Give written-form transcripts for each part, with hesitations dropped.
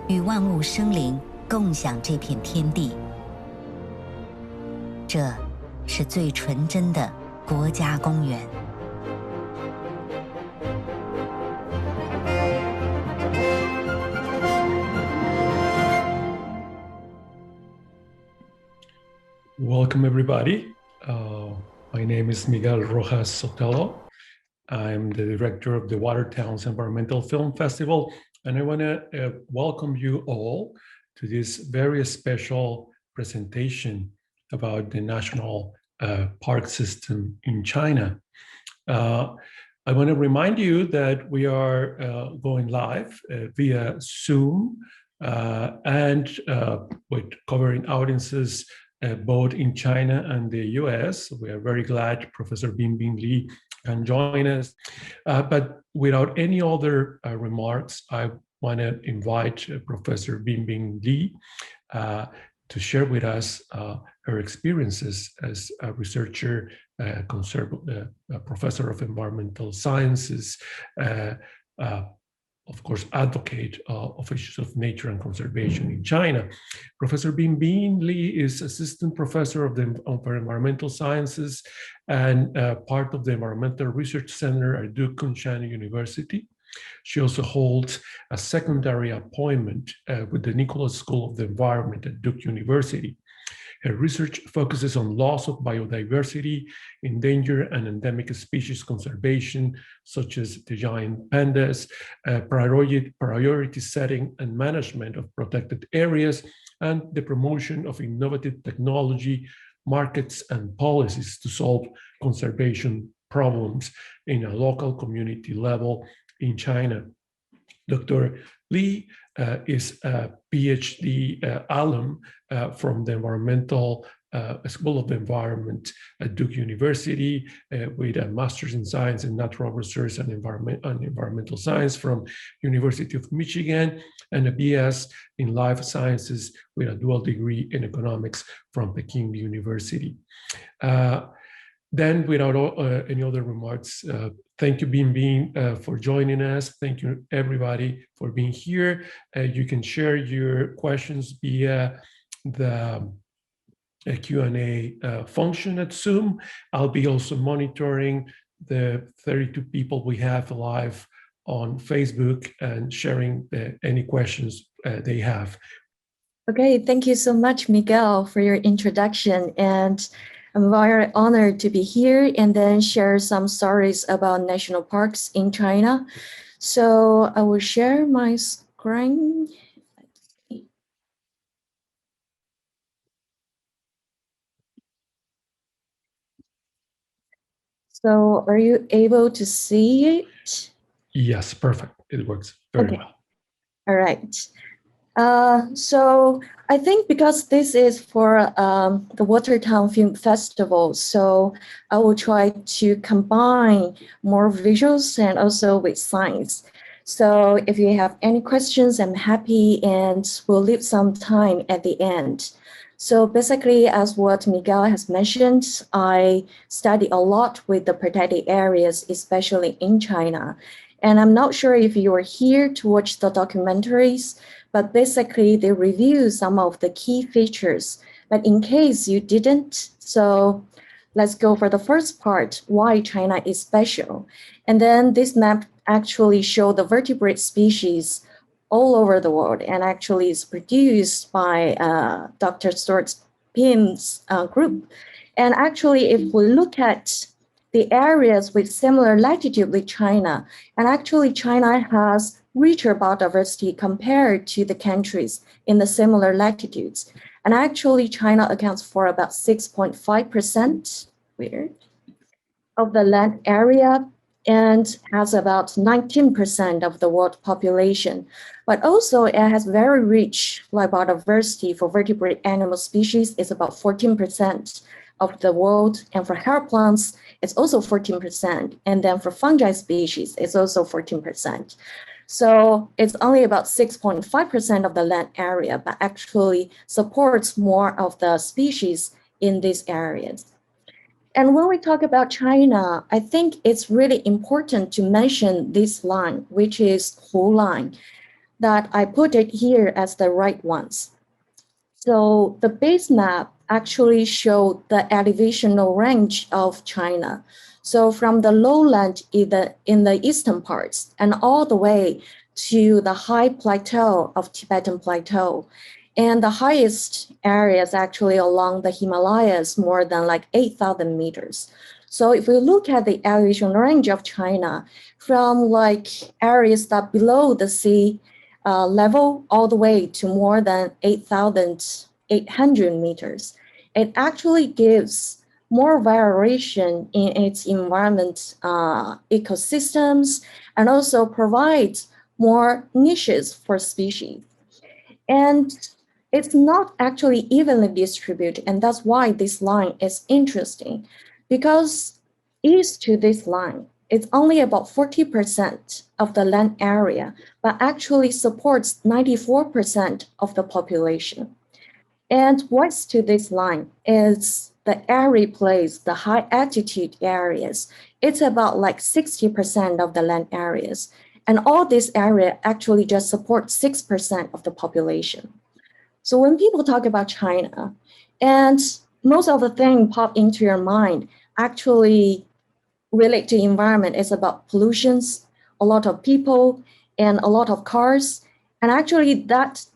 与万物生灵共享这片天地。这是最纯真的国家公园。Welcome, everybody. My name is Miguel Rojas-Sotelo. I'm the director of the Watertowns Environmental Film Festival, and I want to welcome you all to this very special presentation about the national park system in China. I want to remind you that we are going live via Zoom and with covering audiences both in China and the US. We are very glad Professor Binbin Li can join us. But without any other remarks, I want to invite Professor Binbin Li to share with us her experiences as a researcher, a professor of environmental sciences, of course, advocate of issues of nature and conservation in China. Professor Binbin Li is assistant professor of environmental sciences and part of the Environmental Research Center at Qinghai University. She also holds a secondary appointment with the Nicholas School of the Environment at Duke University. Her research focuses on loss of biodiversity, endangered and endemic species conservation, such as the giant pandas, priority setting and management of protected areas, and the promotion of innovative technology, markets, and policies to solve conservation problems in a local community level in China. Dr. Li is a PhD alum from the Environmental School of the Environment at Duke University with a Master's in Science and Natural Resource and Environmental Science from University of Michigan and a BS in Life Sciences with a dual degree in Economics from Peking University. Then, without any other remarks, thank you, Binbin, for joining us. Thank you, everybody, for being here. You can share your questions via the Q&A function at Zoom. I'll be also monitoring the 32 people we have live on Facebook and sharing any questions they have. Okay, thank you so much, Miguel, for your introduction. And I'm very honored to be here and then share some stories about national parks in China. So I will share my screen. So are you able to see it? Yes, perfect. It works very well. All right. So I think because this is for the Watertown Film Festival, so I will try to combine more visuals and also with science. So if you have any questions, I'm happy and we'll leave some time at the end. So basically, as what Miguel has mentioned, I study a lot with the protected areas, especially in China. And I'm not sure if you are here to watch the documentaries, but basically they review some of the key features. But in case you didn't, so let's go for the first part, why China is special. And then this map actually shows the vertebrate species all over the world and actually is produced by Dr. Stuart Pim's group. And actually, if we look at the areas with similar latitude with China, and actually China has richer biodiversity compared to the countries in the similar latitudes. And actually China accounts for about 6.5% of the land area and has about 19% of the world population. But also it has very rich biodiversity for vertebrate animal species. It's about 14% of the world. And for hair plants, it's also 14%. And then for fungi species, it's also 14%. So it's only about 6.5% of the land area, but actually supports more of the species in these areas. And when we talk about China, I think it's really important to mention this line, which is Hu line. that I put it here as the right ones. So the base map actually showed the elevational range of China. So from the lowland in the eastern parts and all the way to the high plateau of Tibetan Plateau. And the highest areas actually along the Himalayas, more than like 8,000 meters. So if we look at the elevation range of China from like areas that below the sea level all the way to more than 8,800 meters, it actually gives more variation in its environment ecosystems and also provides more niches for species. And it's not actually evenly distributed, and that's why this line is interesting, because east to this line, it's only about 40% of the land area, but actually supports 94% of the population. And west to this line is the arid place, the high altitude areas. It's about like 60% of the land areas. And all this area actually just supports 6% of the population. So when people talk about China, and most of the things pop into your mind actually relate to environment, is about pollutions, a lot of people, and a lot of cars. And actually that's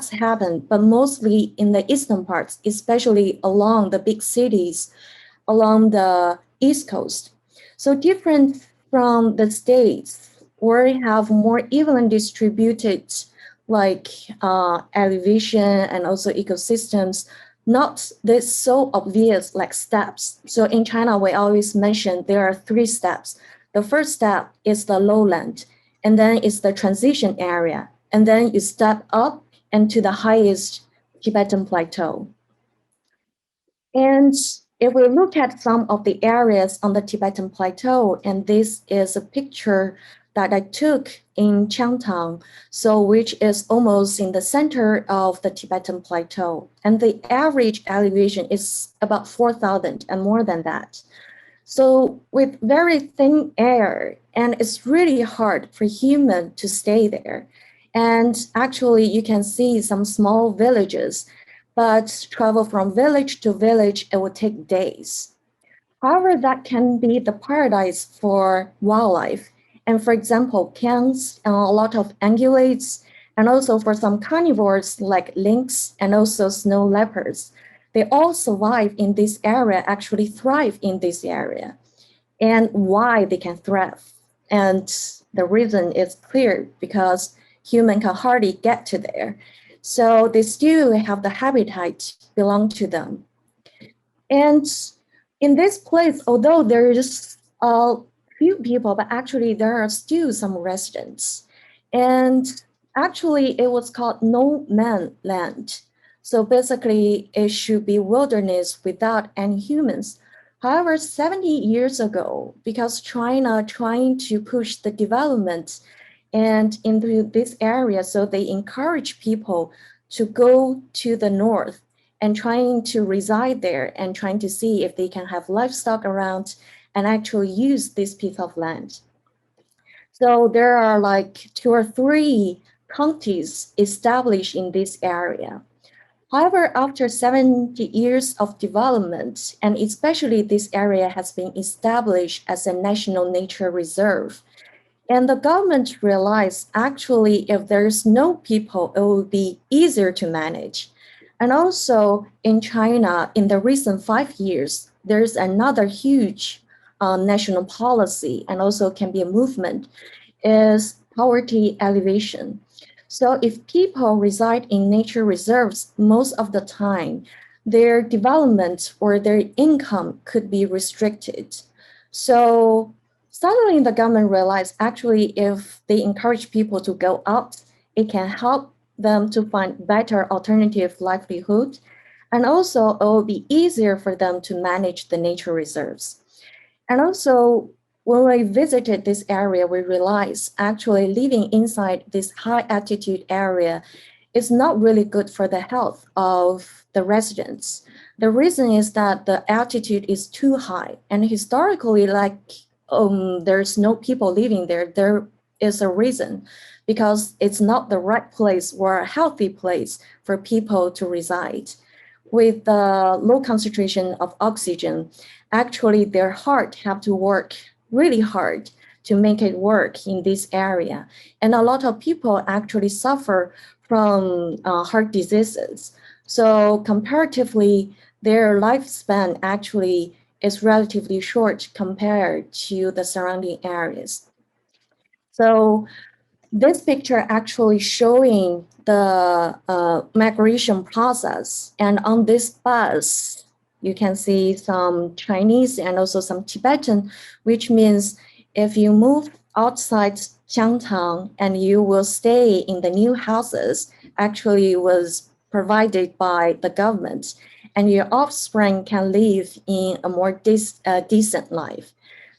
happened, but mostly in the eastern parts, especially along the big cities, along the East Coast. So different from the states where we have more evenly distributed like elevation and also ecosystems, not this so obvious like steps. So in China, we always mention there are 3 steps. The first step is the lowland, and then it's the transition area, and then you step up and to the highest Tibetan Plateau. And if we look at some of the areas on the Tibetan Plateau, and this is a picture that I took in Changtang, so which is almost in the center of the Tibetan Plateau. And the average elevation is about 4,000 and more than that. So with very thin air, and it's really hard for humans to stay there. And actually you can see some small villages, but travel from village to village, it would take days. However, that can be the paradise for wildlife. And for example, cans and a lot of ungulates, and also for some carnivores like lynx and also snow leopards, they all survive in this area, actually thrive in this area. And why they can thrive. And the reason is clear, because human can hardly get to there. So they still have the habitat belong to them. And in this place, although there is a few people, but actually there are still some residents. And actually it was called no man land. So basically it should be wilderness without any humans. However, 70 years ago, because China trying to push the development and into this area, so they encourage people to go to the north and trying to reside there and trying to see if they can have livestock around and actually use this piece of land. So there are like 2 or 3 counties established in this area. However, after 70 years of development, and especially this area has been established as a national nature reserve, and the government realized actually if there's no people, it will be easier to manage. And also in China, in the recent 5 years, there's another huge national policy, and also can be a movement, is poverty alleviation. So if people reside in nature reserves, most of the time, their development or their income could be restricted. So suddenly the government realized actually if they encourage people to go out, it can help them to find better alternative livelihood. And also it will be easier for them to manage the nature reserves. And also when we visited this area, we realized actually living inside this high altitude area is not really good for the health of the residents. The reason is that the altitude is too high, and historically, like there's no people living there. There is a reason, because it's not the right place or a healthy place for people to reside. With the low concentration of oxygen, actually their heart have to work really hard to make it work in this area. And a lot of people actually suffer from heart diseases. So comparatively, their lifespan actually is relatively short compared to the surrounding areas. So this picture actually showing the migration process. And on this bus, you can see some Chinese and also some Tibetan, which means if you move outside Qiangtang and you will stay in the new houses, actually was provided by the government, and your offspring can live in a more decent life.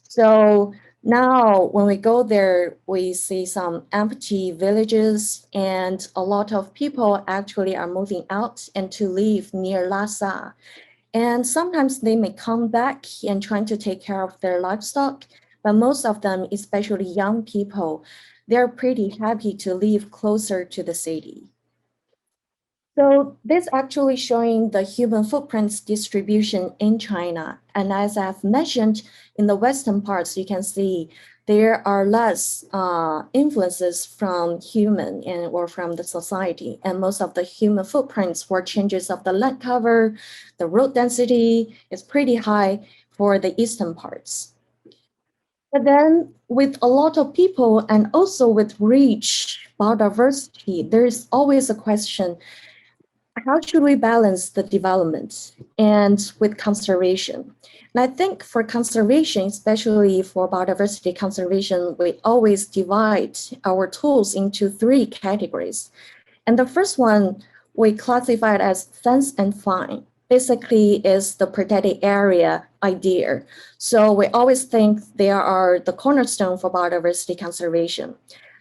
So now, when we go there, we see some empty villages, and a lot of people actually are moving out and to live near Lhasa. And sometimes they may come back and trying to take care of their livestock, but most of them, especially young people, they're pretty happy to live closer to the city. So this actually showing the human footprints distribution in China. And as I've mentioned, in the western parts, you can see there are less influences from human or from the society. And most of the human footprints for changes of the land cover, the road density is pretty high for the eastern parts. But then with a lot of people and also with rich biodiversity, there's always a question, how should we balance the development and with conservation? And I think for conservation, especially for biodiversity conservation, we always divide our tools into three categories. And the first one, we classify it as fence and fine. Basically is the protected area idea. So we always think they are the cornerstone for biodiversity conservation.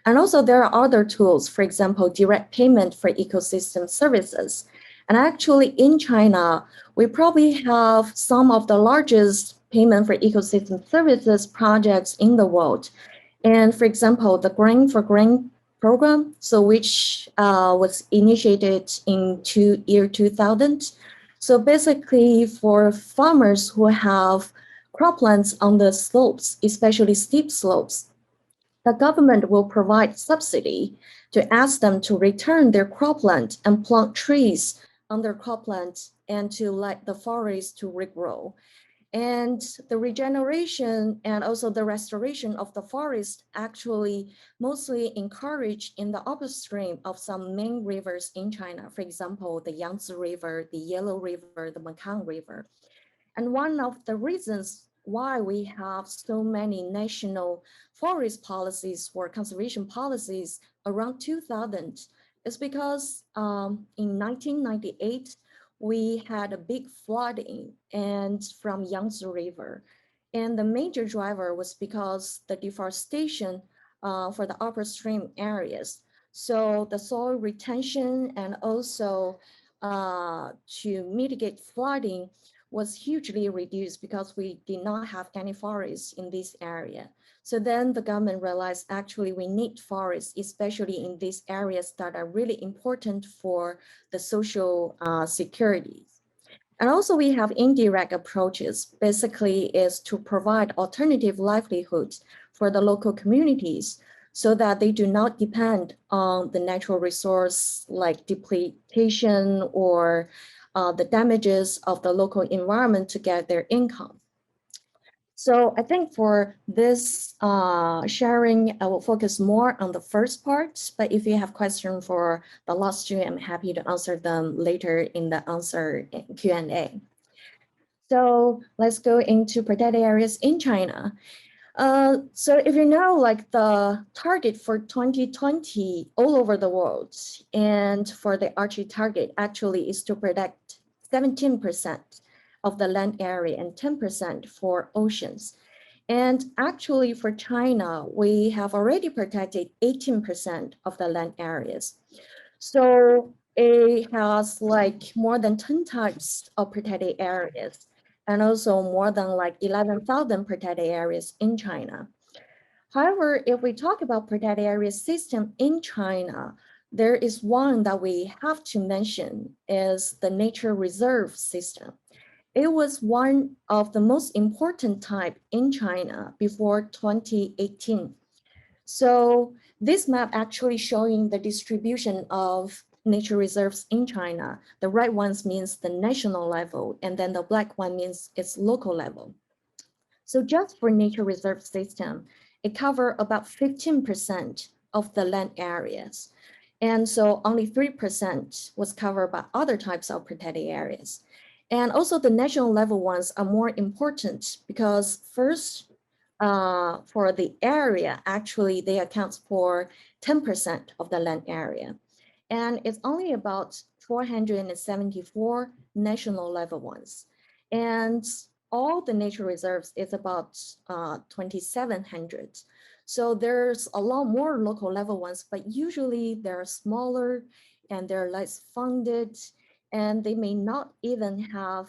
And also there are other tools, for example, direct payment for ecosystem services. And actually in China, we probably have some of the largest payment for ecosystem services projects in the world. And for example, the Grain for Grain program, so which was initiated in year 2000. So basically for farmers who have croplands on the slopes, especially steep slopes, the government will provide subsidy to ask them to return their cropland and plant trees on their cropland and to let the forest to regrow. And the regeneration and also the restoration of the forest actually mostly encouraged in the upstream of some main rivers in China. For example, the Yangtze River, the Yellow River, the Mekong River. And one of the reasons why we have so many national forest policies or conservation policies around 2000 is because in 1998, we had a big flooding and from Yangtze River. And the major driver was because the deforestation for the upstream areas. So the soil retention and also to mitigate flooding was hugely reduced because we did not have any forests in this area. So then the government realized actually we need forests, especially in these areas that are really important for the social security. And also we have indirect approaches, basically is to provide alternative livelihoods for the local communities so that they do not depend on the natural resource like depletion or the damages of the local environment to get their income. So I think for this sharing, I will focus more on the first part, but if you have questions for the last two, I'm happy to answer them later in the answer Q&A. So let's go into protected areas in China. So if you know, like the target for 2020 all over the world, and for the Archie target actually is to protect 17% of the land area and 10% for oceans. And actually for China, we have already protected 18% of the land areas. So it has like more than 10 types of protected areas and also more than like 11,000 protected areas in China. However, if we talk about protected area system in China, there is one that we have to mention is the nature reserve system. It was one of the most important type in China before 2018. So this map actually showing the distribution of nature reserves in China. The red ones means the national level, and then the black one means it's local level. So just for nature reserve system, it covers about 15% of the land areas. And so only 3% was covered by other types of protected areas. And also the national level ones are more important because first, for the area, actually they account for 10% of the land area. And it's only about 474 national level ones. And all the nature reserves is about 2,700. So there's a lot more local level ones, but usually they're smaller and they're less funded, and they may not even have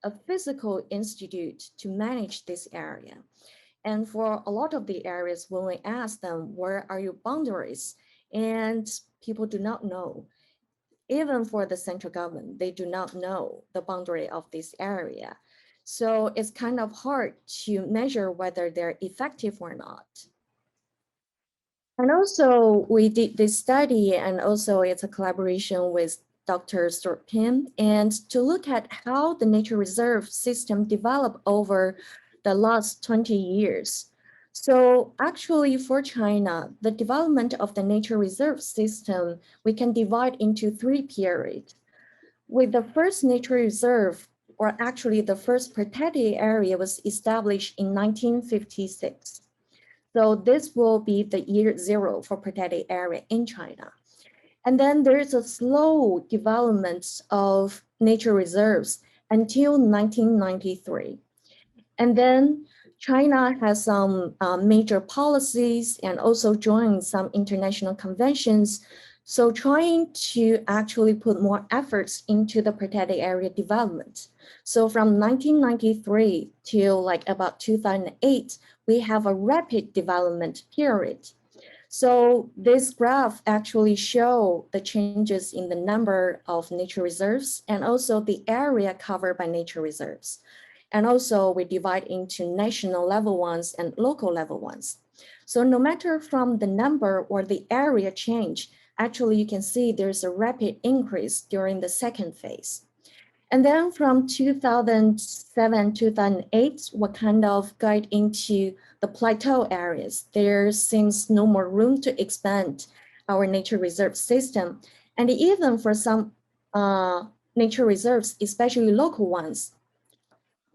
a physical institute to manage this area. And for a lot of the areas, when we ask them, where are your boundaries? And people do not know. Even for the central government, they do not know the boundary of this area. So it's kind of hard to measure whether they're effective or not. And also we did this study, and also it's a collaboration with Dr. Stuart Pim, and to look at how the nature reserve system developed over the last 20 years. So actually for China, the development of the nature reserve system, we can divide into 3 periods. With the first nature reserve, or actually the first protected area was established in 1956. So this will be the year 0 for protected area in China. And then there is a slow development of nature reserves until 1993. And then China has some major policies and also joined some international conventions. So trying to actually put more efforts into the protected area development. So from 1993 till like about 2008, we have a rapid development period. So this graph actually show the changes in the number of nature reserves and also the area covered by nature reserves. And also we divide into national level ones and local level ones. So no matter from the number or the area change, actually you can see there's a rapid increase during the second phase. And then from 2007, 2008, we kind of got into the plateau areas. There seems no more room to expand our nature reserve system. And even for some nature reserves, especially local ones,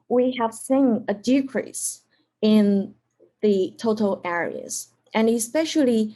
we have seen a decrease in the total areas. And especially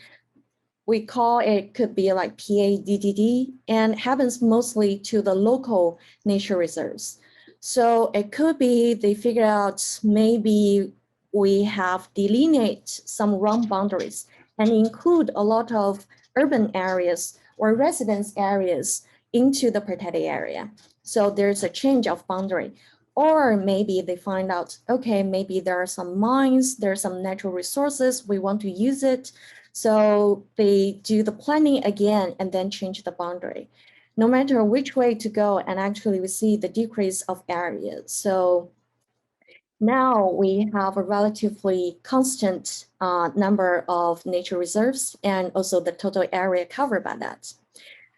we call it could be like PADDD, and happens mostly to the local nature reserves. So it could be they figure out maybe we have delineate some wrong boundaries and include a lot of urban areas or residence areas into the protected area. So there's a change of boundary. Or maybe they find out, okay, maybe there are some mines, there are some natural resources, we want to use it. So they do the planning again and then change the boundary. No matter which way to go, and actually we see the decrease of areas. So now we have a relatively constant number of nature reserves and also the total area covered by that.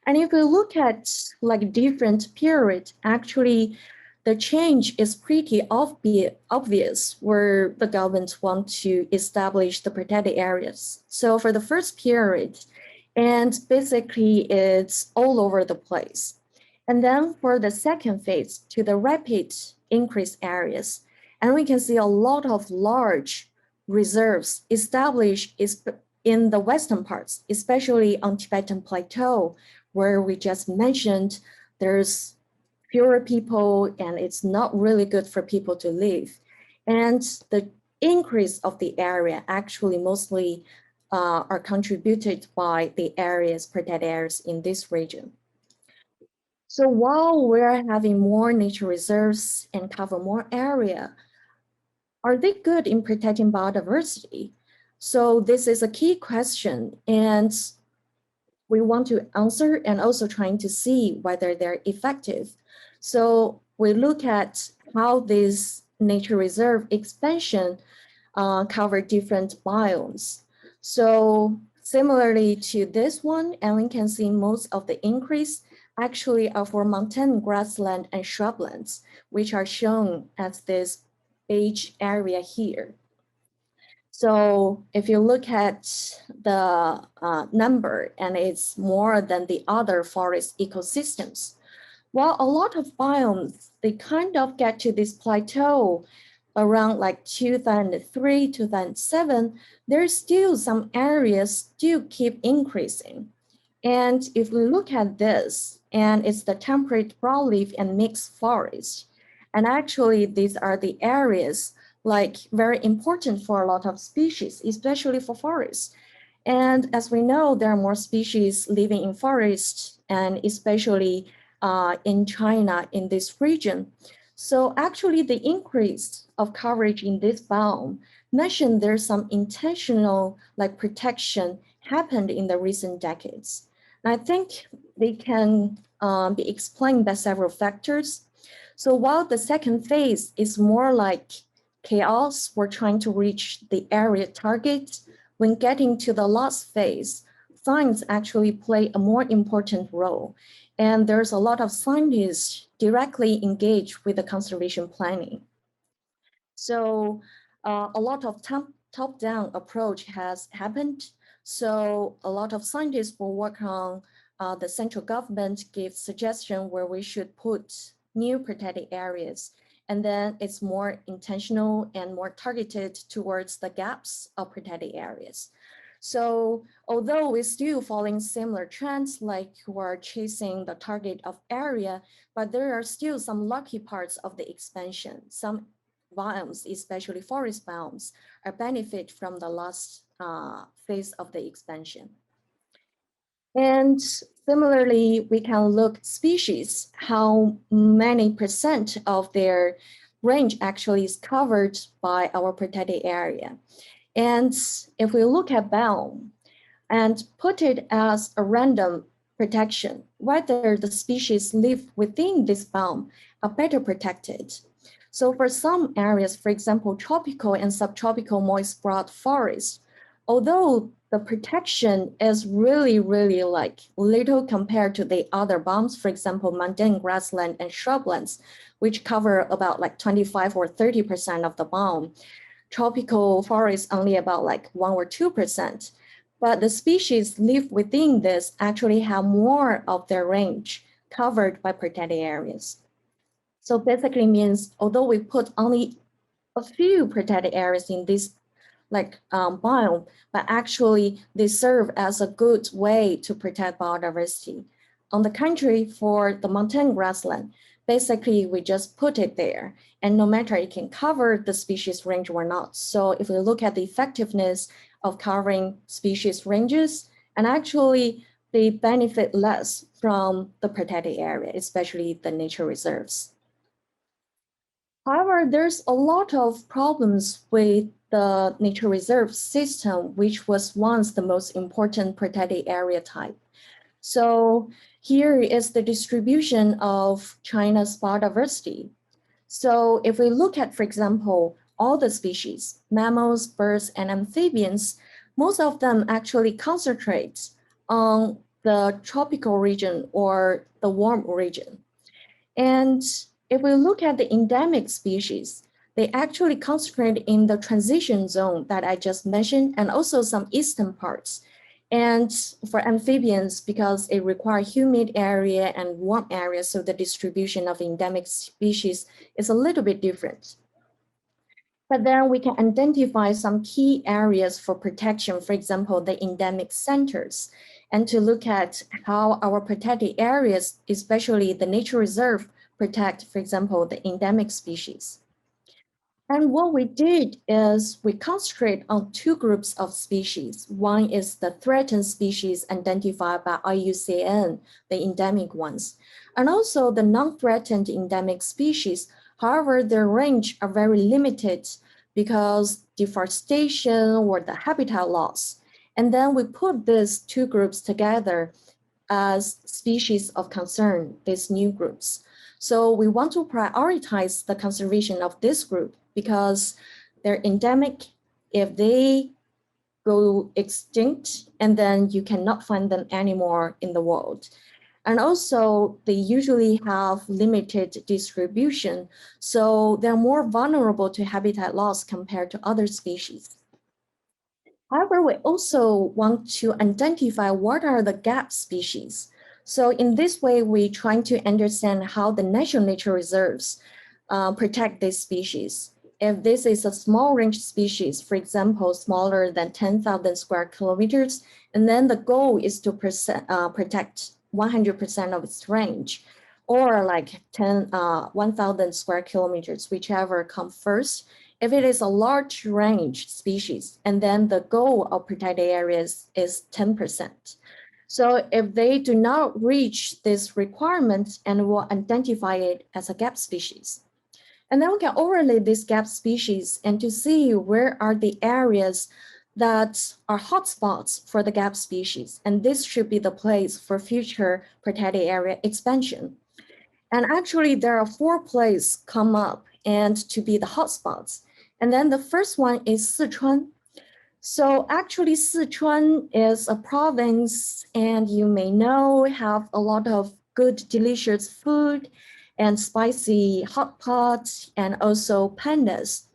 And if we look at like different periods, actually the change is pretty obvious where the government want to establish the protected areas. So for the first period, and basically it's all over the place. And then for the second phase, to the rapid increase areas, and we can see a lot of large reserves established in the western parts, especially on Tibetan Plateau, where we just mentioned there's fewer people and it's not really good for people to live. And the increase of the area actually mostly are contributed by the areas, protected areas in this region. So while we're having more nature reserves and cover more area, are they good in protecting biodiversity? So this is a key question, and we want to answer and also trying to see whether they're effective. So we look at how this nature reserve expansion cover different biomes. So similarly to this one, and we can see most of the increase actually are for mountain grassland and shrublands, which are shown as this beige area here. So if you look at the number, and it's more than the other forest ecosystems, while a lot of biomes, they kind of get to this plateau around like 2003, 2007, there's still some areas still keep increasing. And if we look at this, and it's the temperate broadleaf and mixed forest, and actually these are the areas like very important for a lot of species, especially for forests. And as we know, there are more species living in forests, and especially in China, in this region. So actually the increase of coverage in this biome mentioned there's some intentional like protection happened in the recent decades. And I think they can be explained by several factors. So while the second phase is more like chaos, we're trying to reach the area target, when getting to the last phase, science actually play a more important role. And there's a lot of scientists directly engaged with the conservation planning. So a lot of top-down approach has happened. So a lot of scientists will work on the central government give suggestion where we should put new protected areas. And then it's more intentional and more targeted towards the gaps of protected areas. So although we're still following similar trends, like we're chasing the target of area, but there are still some lucky parts of the expansion. Some biomes, especially forest biomes, are benefit from the last phase of the expansion. And similarly, we can look species, how many percent of their range actually is covered by our protected area. And if we look at biome and put it as a random protection, whether the species live within this biome are better protected. So for some areas, for example, tropical and subtropical moist broad forests, although the protection is really, really like little compared to the other biomes, for example, mountain grassland and shrublands, which cover about like 25 or 30% of the biome. Tropical forests only about like 1 or 2%. But the species live within this actually have more of their range covered by protected areas. So basically means, although we put only a few protected areas in this like biome, but actually they serve as a good way to protect biodiversity. On the contrary, for the mountain grassland, basically we just put it there, and no matter it can cover the species range or not. So if we look at the effectiveness of covering species ranges, and actually they benefit less from the protected area, especially the nature reserves. However, there's a lot of problems with the nature reserve system, which was once the most important protected area type. So here is the distribution of China's biodiversity. So if we look at, for example, all the species, mammals, birds, and amphibians, most of them actually concentrate on the tropical region or the warm region. And if we look at the endemic species, they actually concentrate in the transition zone that I just mentioned, and also some eastern parts. And for amphibians, because it requires humid area and warm area, so the distribution of endemic species is a little bit different. But then we can identify some key areas for protection, for example, the endemic centers, and to look at how our protected areas, especially the nature reserve, protect, for example, the endemic species. And what we did is we concentrate on two groups of species. One is the threatened species identified by IUCN, the endemic ones, and also the non-threatened endemic species. However, their range are very limited because deforestation or the habitat loss. And then we put these two groups together as species of concern, these new groups. So we want to prioritize the conservation of this group because they're endemic. If they go extinct, and then you cannot find them anymore in the world. And also, they usually have limited distribution, so they're more vulnerable to habitat loss compared to other species. However, we also want to identify what are the gap species. So in this way, we're trying to understand how the national nature reserves protect these species. If this is a small range species, for example, smaller than 10,000 square kilometers, and then the goal is to protect 100% of its range, or like 1,000 square kilometers, whichever comes first. If it is a large range species, and then the goal of protected areas is 10%. So if they do not reach this requirement, and we'll identify it as a gap species. And then we can overlay this gap species and to see where are the areas that are hotspots for the gap species. And this should be the place for future protected area expansion. And actually there are 4 places come up and to be the hotspots. And then the first one is Sichuan. So actually Sichuan is a province, and you may know have a lot of good, delicious food and spicy hot pots and also pandas.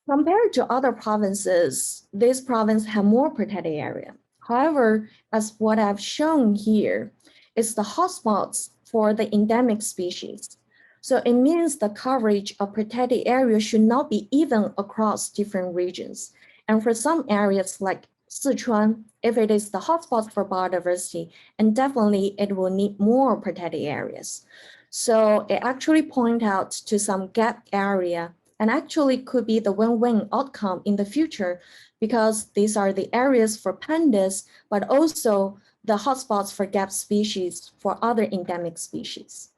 Compared to other provinces, this province has more protected area. However, as what I've shown here, is the hotspots for the endemic species. So it means the coverage of protected area should not be even across different regions. And for some areas like Sichuan, if it is the hotspot for biodiversity, and definitely it will need more protected areas. So it actually point out to some gap area, and actually could be the win-win outcome in the future, because these are the areas for pandas, but also the hotspots for gap species for other endemic species.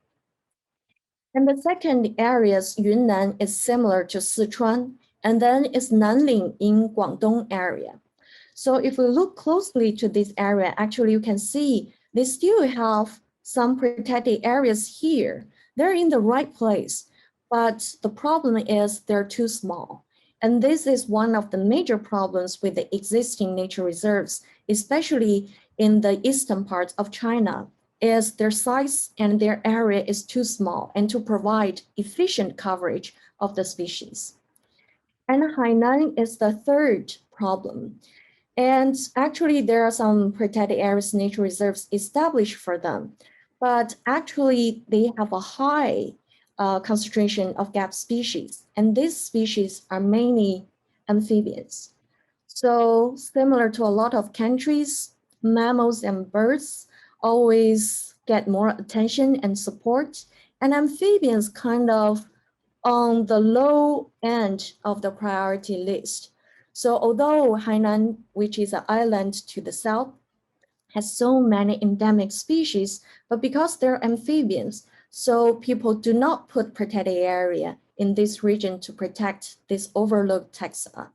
And the second areas, Yunnan, is similar to Sichuan, and then it's Nanling in Guangdong area. So if we look closely to this area, actually you can see they still have some protected areas here. They're in the right place, but the problem is they're too small. And this is one of the major problems with the existing nature reserves, especially in the eastern parts of China, is their size and their area is too small and to provide efficient coverage of the species. And Hainan is the third problem. And actually there are some protected areas, nature reserves established for them, but actually they have a high concentration of gap species. And these species are mainly amphibians. So similar to a lot of countries, mammals and birds always get more attention and support, and amphibians kind of on the low end of the priority list. So although Hainan, which is an island to the south, has so many endemic species, but because they're amphibians, so people do not put protected area in this region to protect this overlooked taxa.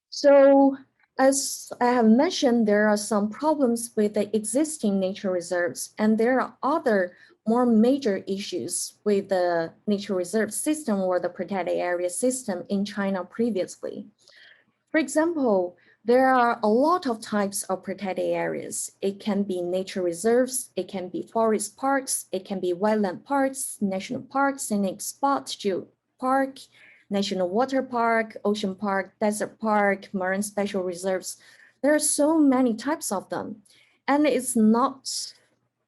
So as I have mentioned, there are some problems with the existing nature reserves, and there are other more major issues with the nature reserve system or the protected area system in China previously. For example, there are a lot of types of protected areas. It can be nature reserves, it can be forest parks, it can be wetland parks, national parks, scenic spots, geopark, national water park, ocean park, desert park, marine special reserves. There are so many types of them. And it's not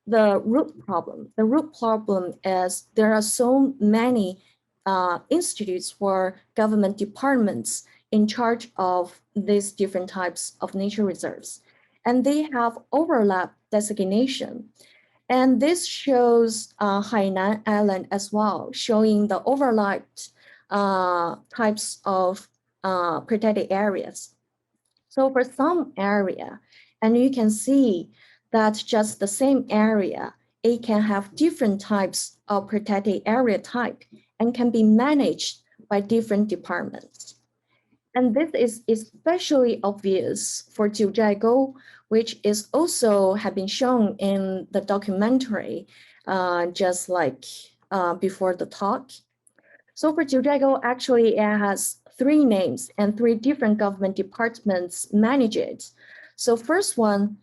the root problem. The root problem is there are so many institutes or government departments in charge of these different types of nature reserves. And they have overlap designation. And this shows Hainan Island as well, showing the overlapped types of protected areas. So for some area, and you can see that just the same area, it can have different types of protected area type and can be managed by different departments. And this is especially obvious for Jiuzhaigou, which is also have been shown in the documentary, just like before the talk. So for Jiuzhaigou, actually it has 3 names and 3 different government departments manage it. So first one,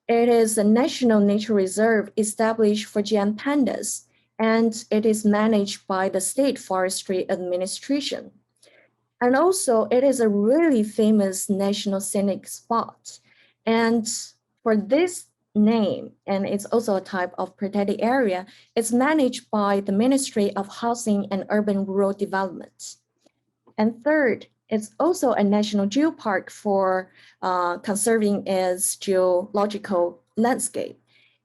it is a national nature reserve established for GM pandas, and it is managed by the State Forestry Administration. And also, it is a really famous national scenic spot. And for this name, and it's also a type of protected area, it's managed by the Ministry of Housing and Urban Rural Development. And third, it's also a national geopark for conserving its geological landscape.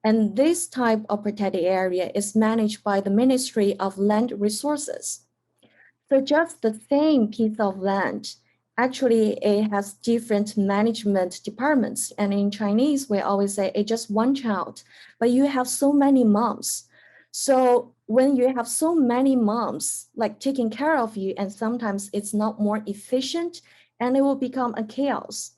And this type of protected area is managed by the Ministry of Land Resources. So just the same piece of land, actually it has different management departments. And in Chinese, we always say it's just one child, but you have so many moms. So when you have so many moms like taking care of you, and sometimes it's not more efficient and it will become a chaos.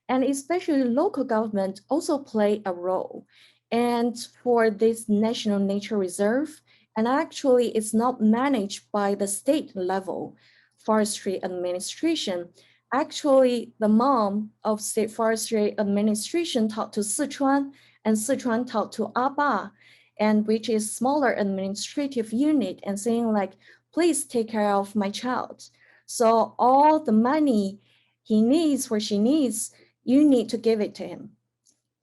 And especially local government also play a role. And for this national nature reserve, and actually it's not managed by the state level forestry administration. Actually, the mom of state forestry administration talked to Sichuan, and Sichuan talked to Aba, and which is smaller administrative unit, and saying like, please take care of my child. So all the money he needs or she needs, you need to give it to him.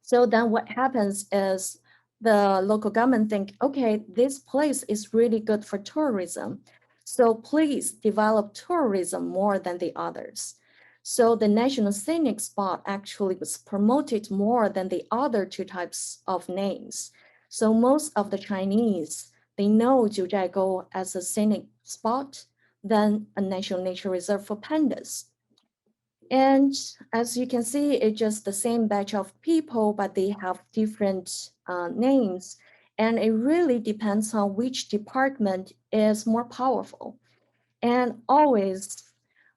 So then what happens is the local government think, okay, this place is really good for tourism. So please develop tourism more than the others. So the national scenic spot actually was promoted more than the other 2 types of names. So most of the Chinese, they know Jiuzhaigou as a scenic spot than a national nature reserve for pandas. And as you can see, it's just the same batch of people, but they have different names. And it really depends on which department is more powerful. And always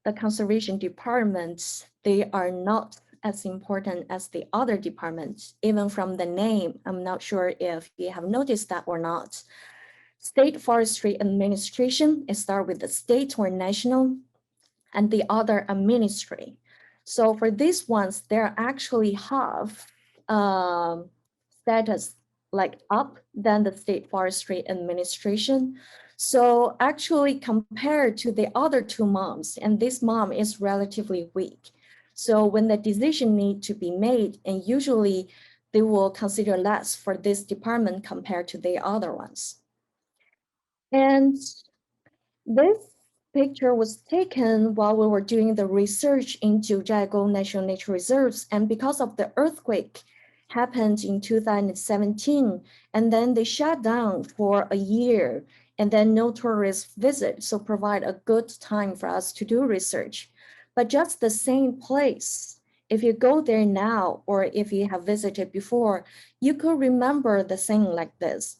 the conservation departments, they are not as important as the other departments, even from the name. I'm not sure if you have noticed that or not. State Forestry Administration, it starts with the state or national, and the other a ministry. So for these ones, they're actually have status like up than the State Forestry Administration. So actually compared to the other 2 moms, and this mom is relatively weak. So when the decision need to be made, and usually they will consider less for this department compared to the other ones. And this picture was taken while we were doing the research into Jiuzhaigou National Nature Reserves, and because of the earthquake happened in 2017, and then they shut down for a year, and then no tourists visit, so provide a good time for us to do research. But just the same place, if you go there now, or if you have visited before, you could remember the thing like this.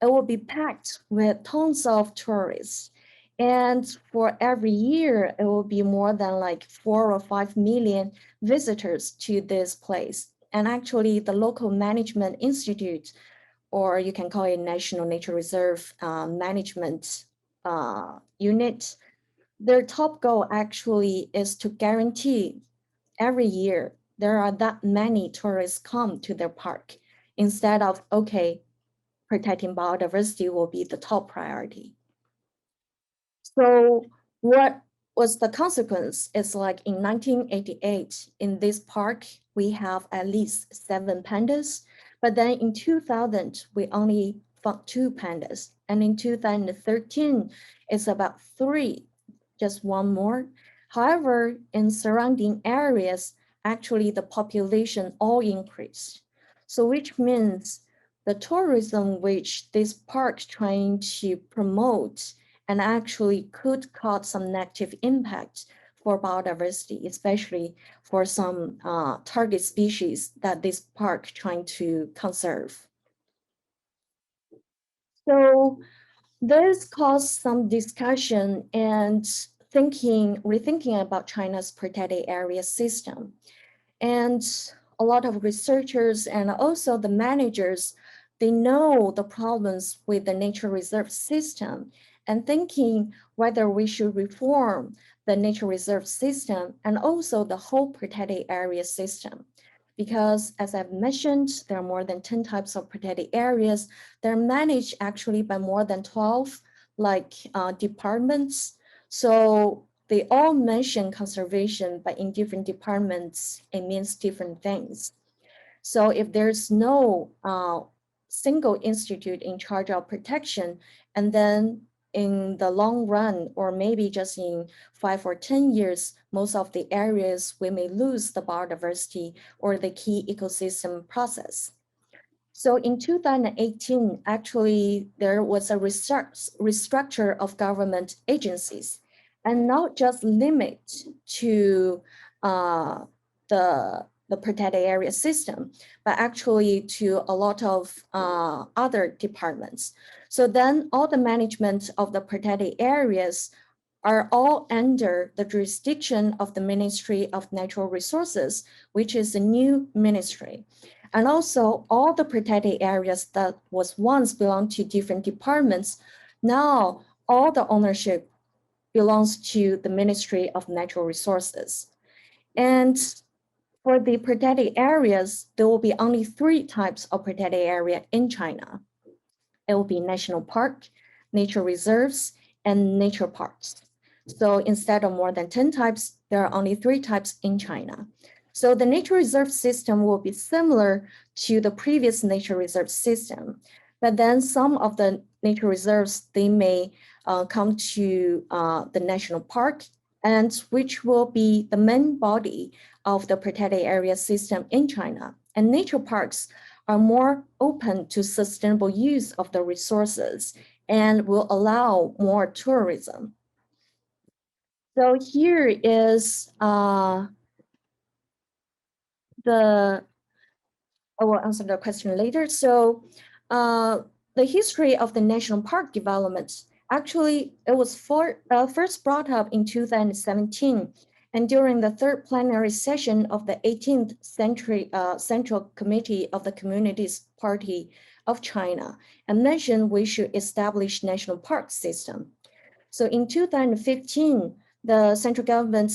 It will be packed with tons of tourists. And for every year, it will be more than like 4 or 5 million visitors to this place. And actually the local management institute, or you can call it National Nature Reserve Management Unit, their top goal actually is to guarantee every year there are that many tourists come to their park, instead of, okay, protecting biodiversity will be the top priority. So what was the consequence? It's like in 1988, in this park, we have at least 7 pandas, but then in 2000, we only found 2 pandas. And in 2013, it's about 3, just 1 more. However, in surrounding areas, actually the population all increased. So which means the tourism which this park trying to promote and actually could cause some negative impact for biodiversity, especially for some target species that this park trying to conserve. So This caused some discussion and rethinking about China's protected area system. And a lot of researchers and also the managers, they know the problems with the nature reserve system and thinking whether we should reform the nature reserve system and also the whole protected area system. Because as I've mentioned, there are more than 10 types of protected areas. They're managed actually by more than 12 departments. So they all mention conservation, but in different departments, it means different things. So if there's no single institute in charge of protection, and then in the long run, or maybe just in 5 or 10 years, most of the areas we may lose the biodiversity or the key ecosystem process. So in 2018, actually, there was a restructure of government agencies and not just limit to the protected area system, but actually to a lot of other departments. So then all the management of the protected areas are all under the jurisdiction of the Ministry of Natural Resources, which is a new ministry. And also all the protected areas that was once belonged to different departments, now all the ownership belongs to the Ministry of Natural Resources. And for the protected areas, there will be only 3 types of protected area in China. It will be national park, nature reserves, and nature parks. So instead of more than 10 types, there are only 3 types in China. So the nature reserve system will be similar to the previous nature reserve system, but then some of the nature reserves, they may come to the national park, and which will be the main body of the protected area system in China. And nature parks are more open to sustainable use of the resources and will allow more tourism. So here is I will answer the question later. So the history of the national park development, actually, it was first brought up in 2017 and during the 3rd plenary session of the 18th Central Committee of the Communist Party of China, and mentioned we should establish national park system. So in 2015, the central government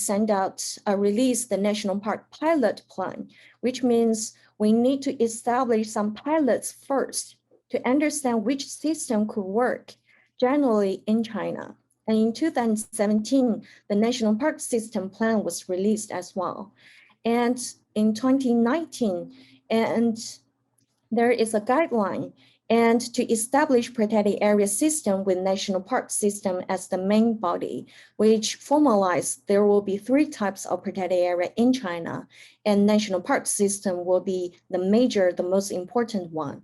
released the national park pilot plan, which means we need to establish some pilots first to understand which system could work generally in China. And in 2017, the national park system plan was released as well. And in 2019, and there is a guideline and to establish protected area system with national park system as the main body, which formalized there will be 3 types of protected area in China, and national park system will be the most important one.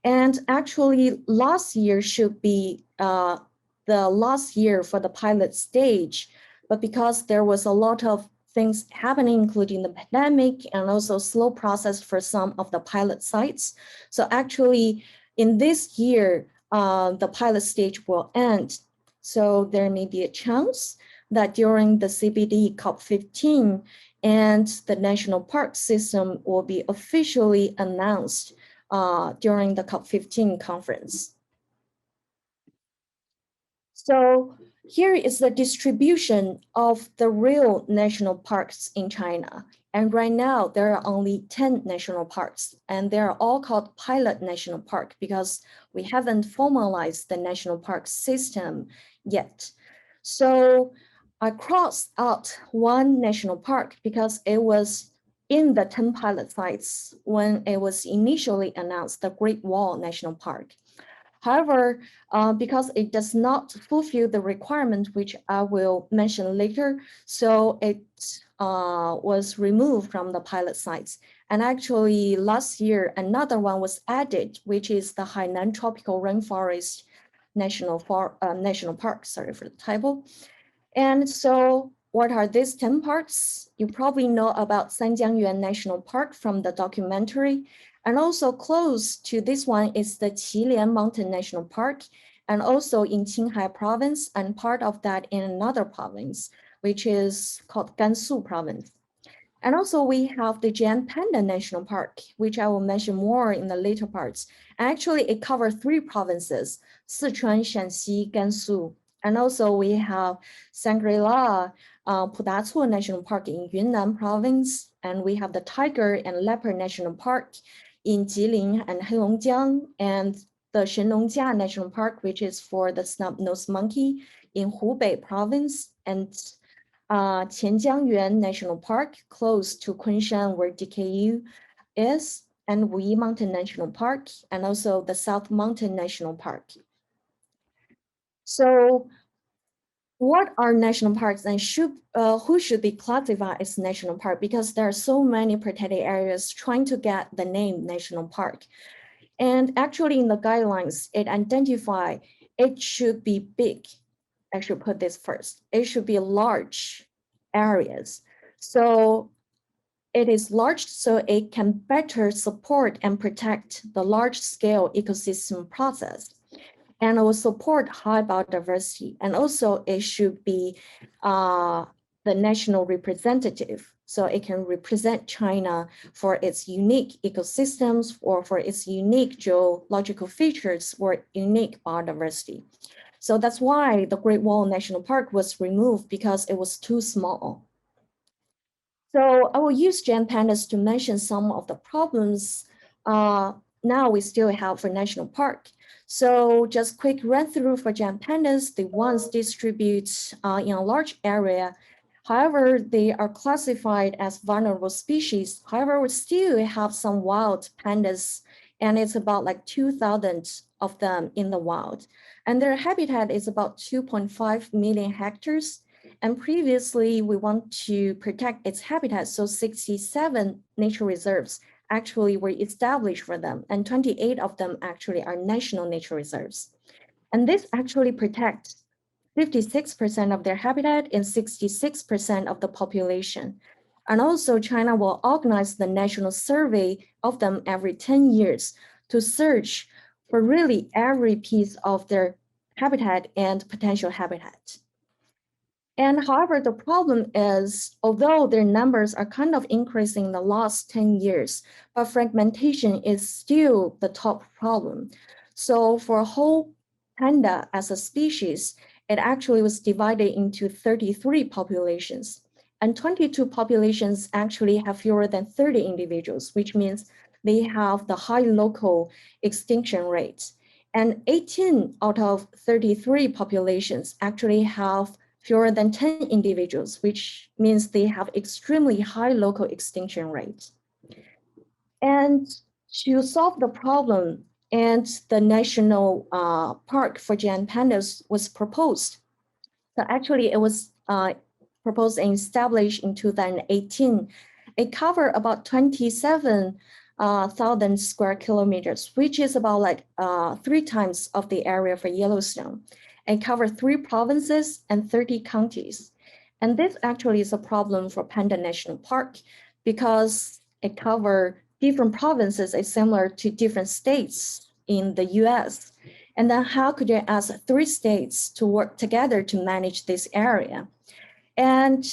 And actually last year should be the last year for the pilot stage, but because there was a lot of things happening, including the pandemic and also slow process for some of the pilot sites. So actually in this year, the pilot stage will end. So there may be a chance that during the CBD COP15 and the national park system will be officially announced during the COP15 conference. So here is the distribution of the real national parks in China. And right now, there are only 10 national parks, and they're all called pilot national park because we haven't formalized the national park system yet. So I crossed out 1 national park because it was in the 10 pilot sites when it was initially announced, the Great Wall National Park. However, because it does not fulfill the requirement, which I will mention later, so it was removed from the pilot sites. And actually last year, another one was added, which is the Hainan Tropical Rainforest National Park, sorry for the typo. And so what are these 10 parks? You probably know about Sanjiangyuan National Park from the documentary. And also close to this one is the Qilian Mountain National Park and also in Qinghai Province, and part of that in another province, which is called Gansu Province. And also we have the Panda National Park, which I will mention more in the later parts. Actually, it covers 3 provinces, Sichuan, Shanxi, Gansu. And also we have Shangri-La, Pudacuo National Park in Yunnan Province. And we have the Tiger and Leopard National Park in Jilin and Heilongjiang, and the Shenlongjia National Park, which is for the snub-nosed monkey in Hubei Province, and Sanjiangyuan National Park, close to Kunshan, where DKU is, and Wuyi Mountain National Park, and also the South Mountain National Park. So what are national parks, and who should be classified as national park? Because there are so many protected areas trying to get the name national park. And actually in the guidelines, it identifies it should be big. I should put this first. It should be large areas. So it is large so it can better support and protect the large scale ecosystem process. And it will support high biodiversity. And also it should be the national representative. So it can represent China for its unique ecosystems or for its unique geological features or unique biodiversity. So that's why the Great Wall National Park was removed, because it was too small. So I will use giant pandas to mention some of the problems now we still have for national park. So just quick run through for giant pandas. The ones distribute in a large area. However, they are classified as vulnerable species. However, we still have some wild pandas, and it's about like 2,000 of them in the wild. And their habitat is about 2.5 million hectares. And previously, we want to protect its habitat, so 67 nature reserves actually were established for them, and 28 of them actually are national nature reserves. And this actually protects 56% of their habitat and 66% of the population. And also China will organize the national survey of them every 10 years to search for really every piece of their habitat and potential habitat. And however, the problem is, although their numbers are kind of increasing in the last 10 years, but fragmentation is still the top problem. So for whole panda as a species, it actually was divided into 33 populations. And 22 populations actually have fewer than 30 individuals, which means they have the high local extinction rates. And 18 out of 33 populations actually have fewer than 10 individuals, which means they have extremely high local extinction rates. And to solve the problem, and the national park for giant pandas was proposed. So actually it was proposed and established in 2018. It covered about 27,000 square kilometers, which is about like 3 times of the area for Yellowstone. It covers 3 provinces and 30 counties. And this actually is a problem for Panda National Park, because it covers different provinces is similar to different states in the US. And then how could you ask 3 states to work together to manage this area? And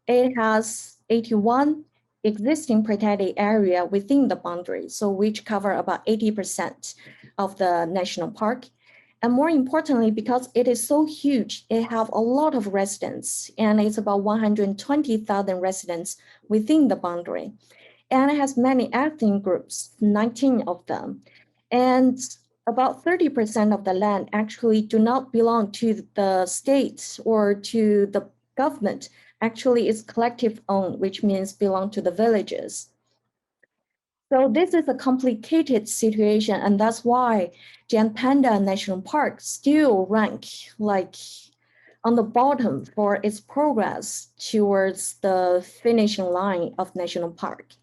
it has 81 existing protected area within the boundary, so which cover about 80% of the national park. And more importantly, because it is so huge, it have a lot of residents, and it's about 120,000 residents within the boundary. And it has many ethnic groups, 19 of them. And about 30% of the land actually do not belong to the state or to the government. Actually, it's collective owned, which means belong to the villages. So this is a complicated situation, and that's why Giant Panda National Park still rank like on the bottom for its progress towards the finishing line of national park.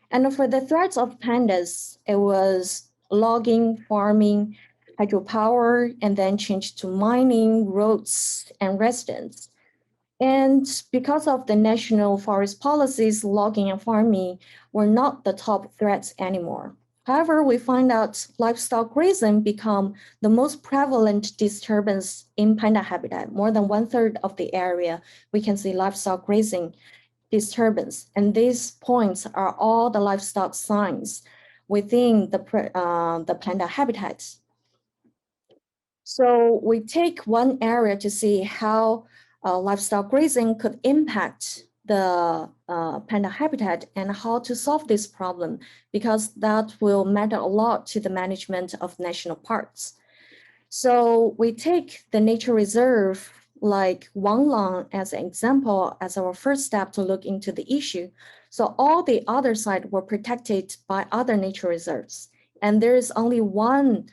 And for the threats of pandas, it was logging, farming, hydropower, and then changed to mining, roads, and residents. And because of the national forest policies, logging and farming were not the top threats anymore. However, we find out livestock grazing become the most prevalent disturbance in panda habitat. More than 1/3 of the area, we can see livestock grazing disturbance. And these points are all the livestock signs within the panda habitat. So we take one area to see how livestock grazing could impact the panda habitat and how to solve this problem, because that will matter a lot to the management of national parks. So we take the nature reserve like Wanglang as an example as our first step to look into the issue. So all the other sites were protected by other nature reserves. And there is only one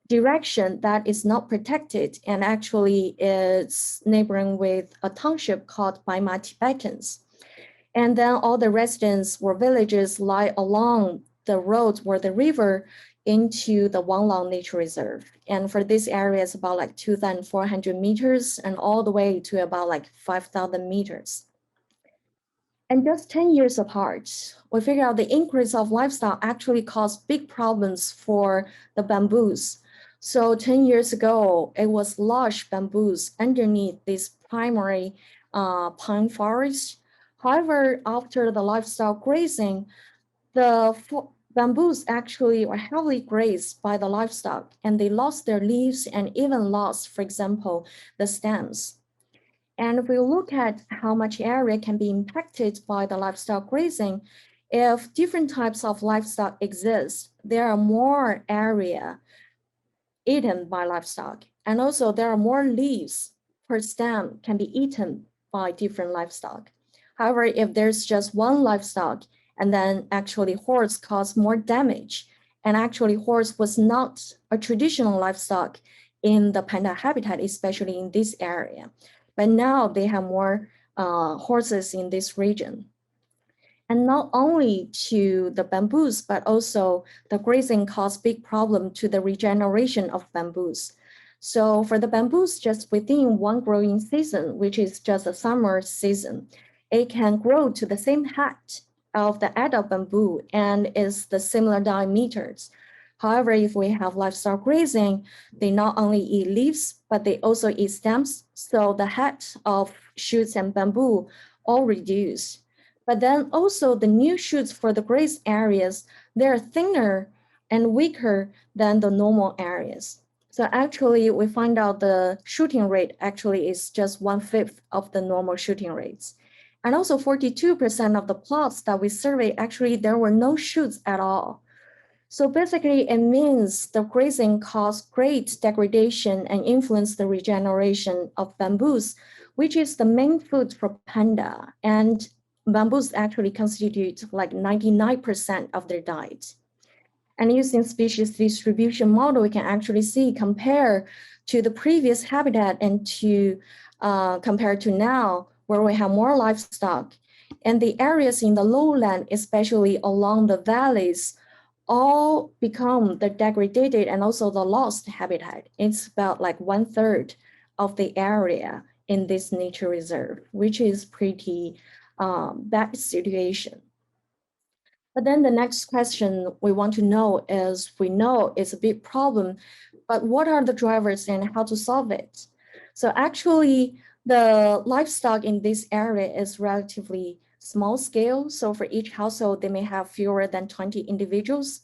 direction that is not protected, and actually is neighboring with a township called Baima Tibetans. And then all the residents or villages lie along the road or the river into the Wanglang Nature Reserve. And for this area, it's about like 2,400 meters and all the way to about like 5,000 meters. And just 10 years apart, we figure out the increase of livestock actually caused big problems for the bamboos. So 10 years ago, it was lush bamboos underneath this primary pine forest. However, after the livestock grazing, the bamboos actually were heavily grazed by the livestock, and they lost their leaves and even lost, for example, the stems. And if we look at how much area can be impacted by the livestock grazing, if different types of livestock exist, there are more area eaten by livestock. And also there are more leaves per stem can be eaten by different livestock. However, if there's just one livestock, and then actually horse cause more damage, and actually horse was not a traditional livestock in the panda habitat, especially in this area. But now they have more horses in this region. And not only to the bamboos, but also the grazing caused big problem to the regeneration of bamboos. So for the bamboos, just within one growing season, which is just a summer season, it can grow to the same height of the adult bamboo and is the similar diameters. However, if we have livestock grazing, they not only eat leaves, but they also eat stems. So the height of shoots and bamboo all reduce. But then also the new shoots for the grazed areas, they're thinner and weaker than the normal areas. So actually we find out the shooting rate actually is just 1/5 of the normal shooting rates. And also 42% of the plots that we surveyed, actually there were no shoots at all. So basically it means the grazing caused great degradation and influenced the regeneration of bamboos, which is the main food for panda. And bamboos actually constitute like 99% of their diet. And using species distribution model, we can actually see compare to the previous habitat and to compare to now, where we have more livestock. And the areas in the lowland, especially along the valleys, all become the degraded and also the lost habitat. It's about like 1/3 of the area in this nature reserve, which is pretty bad situation. But then the next question we want to know is, we know it's a big problem, but what are the drivers and how to solve it? So actually, the livestock in this area is relatively small scale. So for each household, they may have fewer than 20 individuals.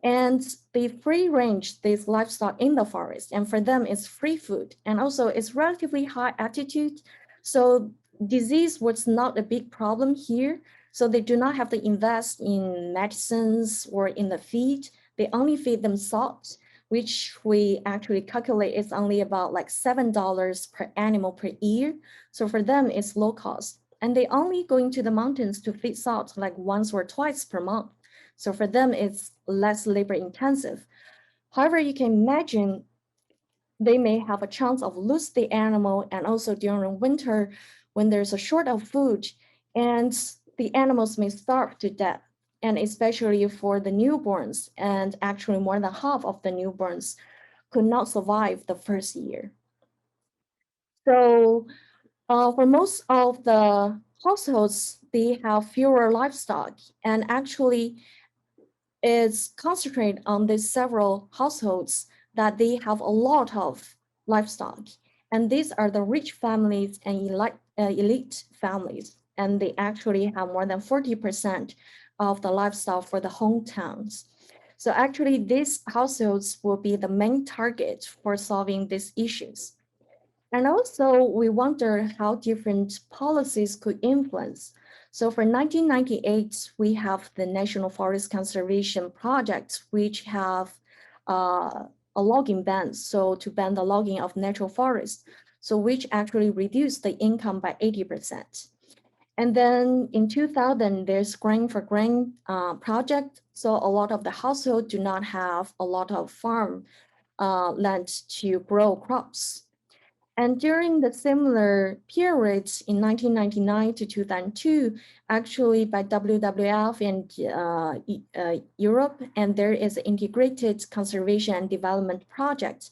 And they free range these livestock in the forest. And for them, it's free food. And also it's relatively high altitude. So disease was not a big problem here. So they do not have to invest in medicines or in the feed. They only feed them salt, which we actually calculate is only about like $7 per animal per year. So for them, it's low cost. And they only go into the mountains to feed salt like once or twice per month. So for them, it's less labor intensive. However, you can imagine they may have a chance of lose the animal, and also during winter when there's a short of food, and the animals may starve to death. And especially for the newborns, and actually more than half of the newborns could not survive the first year. So for most of the households, they have fewer livestock, and actually is concentrated on these several households that they have a lot of livestock. And these are the rich families and elite families. And they actually have more than 40% of the livestock for the hometowns. So actually, these households will be the main target for solving these issues. And also, we wonder how different policies could influence. So for 1998, we have the National Forest Conservation Project, which have a logging ban, so to ban the logging of natural forests, so which actually reduced the income by 80%. And then in 2000, there's Grain for Grain project. So a lot of the households do not have a lot of farm land to grow crops. And during the similar periods in 1999 to 2002, actually by WWF and Europe, and there is an integrated conservation and development project,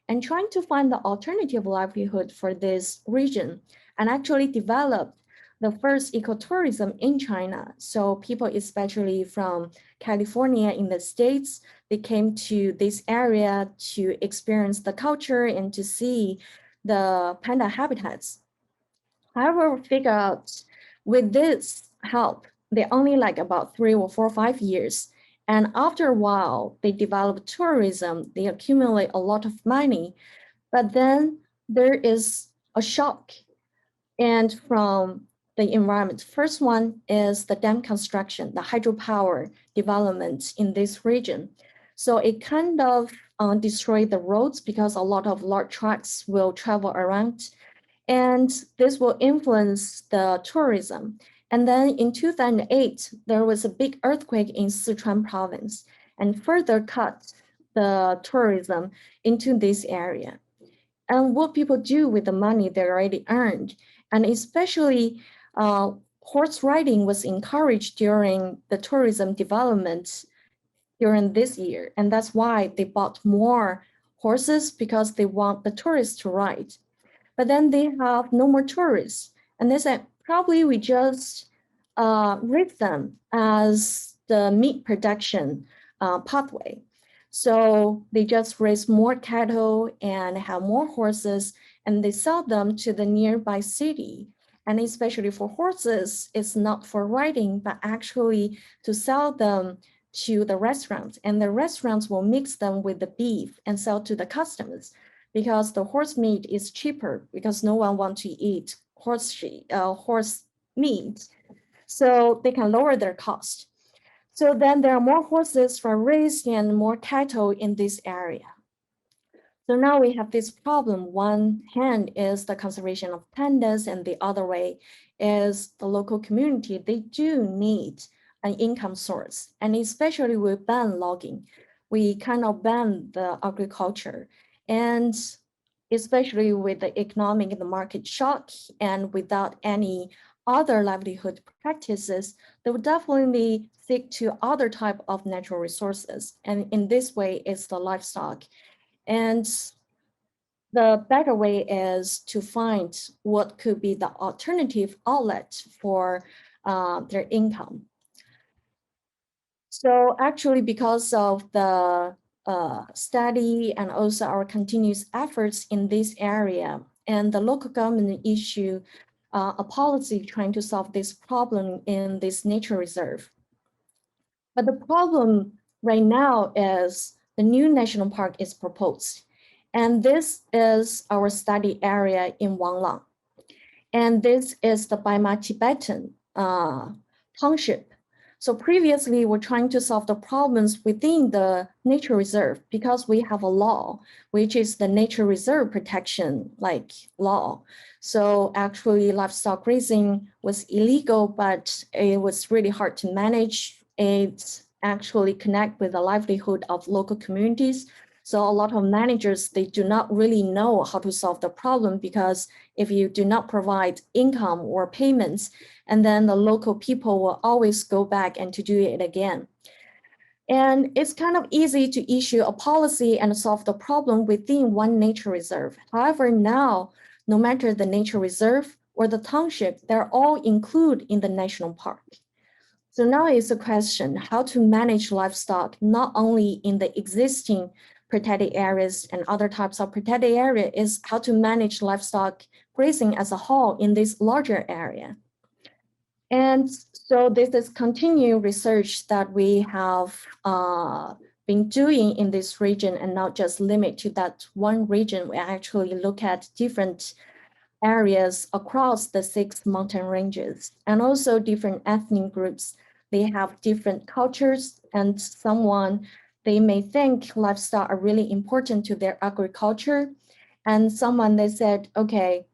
and trying to find the alternative livelihood for this region, and actually developed the first ecotourism in China. So people, especially from California in the States, they came to this area to experience the culture and to see the panda habitats. However, we figure out with this help, they only like about 3 or 4 or 5 years. And after a while, they develop tourism, they accumulate a lot of money, but then there is a shock. And from the environment, first one is the dam construction, the hydropower development in this region. So it kind of destroy the roads because a lot of large trucks will travel around, and this will influence the tourism. And then in 2008, there was a big earthquake in Sichuan province and further cut the tourism into this area. And what people do with the money they already earned, and especially horse riding was encouraged during the tourism development during this year. And that's why they bought more horses, because they want the tourists to ride. But then they have no more tourists. And they said, probably we just raise them as the meat production pathway. So they just raise more cattle and have more horses, and they sell them to the nearby city. And especially for horses, it's not for riding, but actually to sell them to the restaurants. And the restaurants will mix them with the beef and sell to the customers, because the horse meat is cheaper, because no one wants to eat horse meat. So they can lower their cost. So then there are more horses for raised and more cattle in this area. So now we have this problem. One hand is the conservation of pandas, and the other way is the local community. They do need an income source, and especially with ban logging, we kind of ban the agriculture, and especially with the economic and the market shock, and without any other livelihood practices, they would definitely seek to other type of natural resources. And in this way, it's the livestock. And the better way is to find what could be the alternative outlet for their income. So actually, because of the study and also our continuous efforts in this area, and the local government issue a policy trying to solve this problem in this nature reserve. But the problem right now is the new national park is proposed. And this is our study area in Wanglang. And this is the Baima Tibetan township. So previously, we're trying to solve the problems within the nature reserve, because we have a law, which is the nature reserve protection law. So actually, livestock grazing was illegal, but it was really hard to manage. It actually connect with the livelihood of local communities. So a lot of managers, they do not really know how to solve the problem, because if you do not provide income or payments, and then the local people will always go back and to do it again. And it's kind of easy to issue a policy and solve the problem within one nature reserve. However, now, no matter the nature reserve or the township, they're all included in the national park. So now is the question, how to manage livestock, not only in the existing protected areas and other types of protected area, is how to manage livestock grazing as a whole in this larger area. And so this is continued research that we have been doing in this region, and not just limit to that one region. We actually look at different areas across the 6 mountain ranges, and also different ethnic groups. They have different cultures, and they may think livestock are really important to their agriculture. And someone, they said, okay,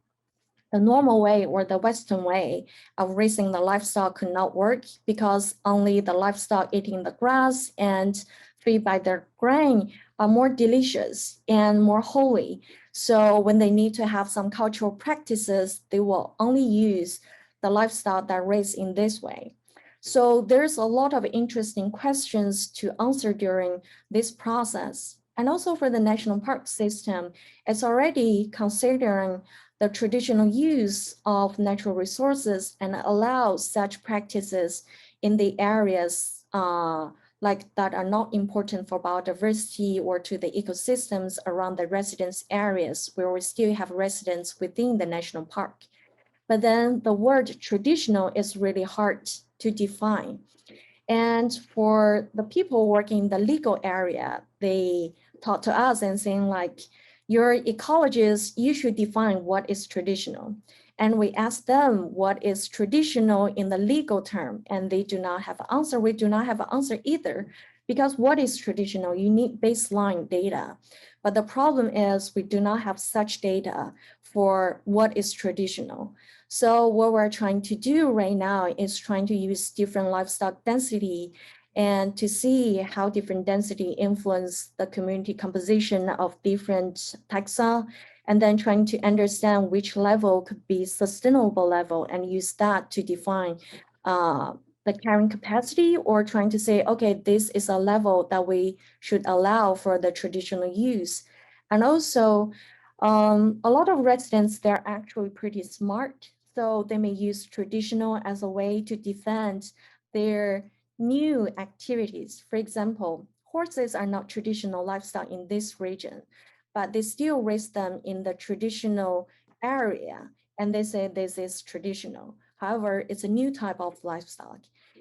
the normal way or the Western way of raising the livestock could not work, because only the livestock eating the grass and feed by their grain are more delicious and more holy. So when they need to have some cultural practices, they will only use the livestock that raised in this way. So there's a lot of interesting questions to answer during this process. And also for the national park system, it's already considering the traditional use of natural resources and allows such practices in the areas like that are not important for biodiversity or to the ecosystems around the residence areas, where we still have residents within the national park. But then the word traditional is really hard to define. And for the people working in the legal area, they talk to us and saying like, your ecologists, you should define what is traditional. And we ask them what is traditional in the legal term, and they do not have an answer. We do not have an answer either, because what is traditional? You need baseline data. But the problem is we do not have such data for what is traditional. So what we're trying to do right now is trying to use different livestock density and to see how different density influence the community composition of different taxa, and then trying to understand which level could be sustainable level and use that to define the carrying capacity, or trying to say, okay, this is a level that we should allow for the traditional use. And also, a lot of residents, they're actually pretty smart. So they may use traditional as a way to defend their new activities. For example, horses are not traditional livestock in this region, but they still raise them in the traditional area, and they say this is traditional. However, it's a new type of livestock.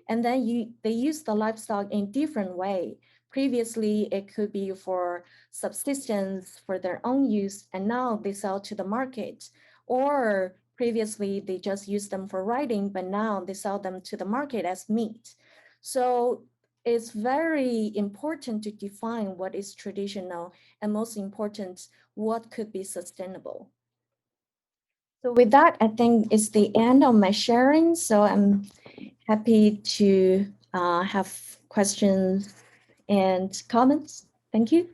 And then they use the livestock in different way. Previously, it could be for subsistence, for their own use, and now they sell to the market. Or previously, they just use them for riding, but now they sell them to the market as meat. So it's very important to define what is traditional, and most important, what could be sustainable. So with that, I think it's the end of my sharing. So I'm happy to have questions and comments. Thank you.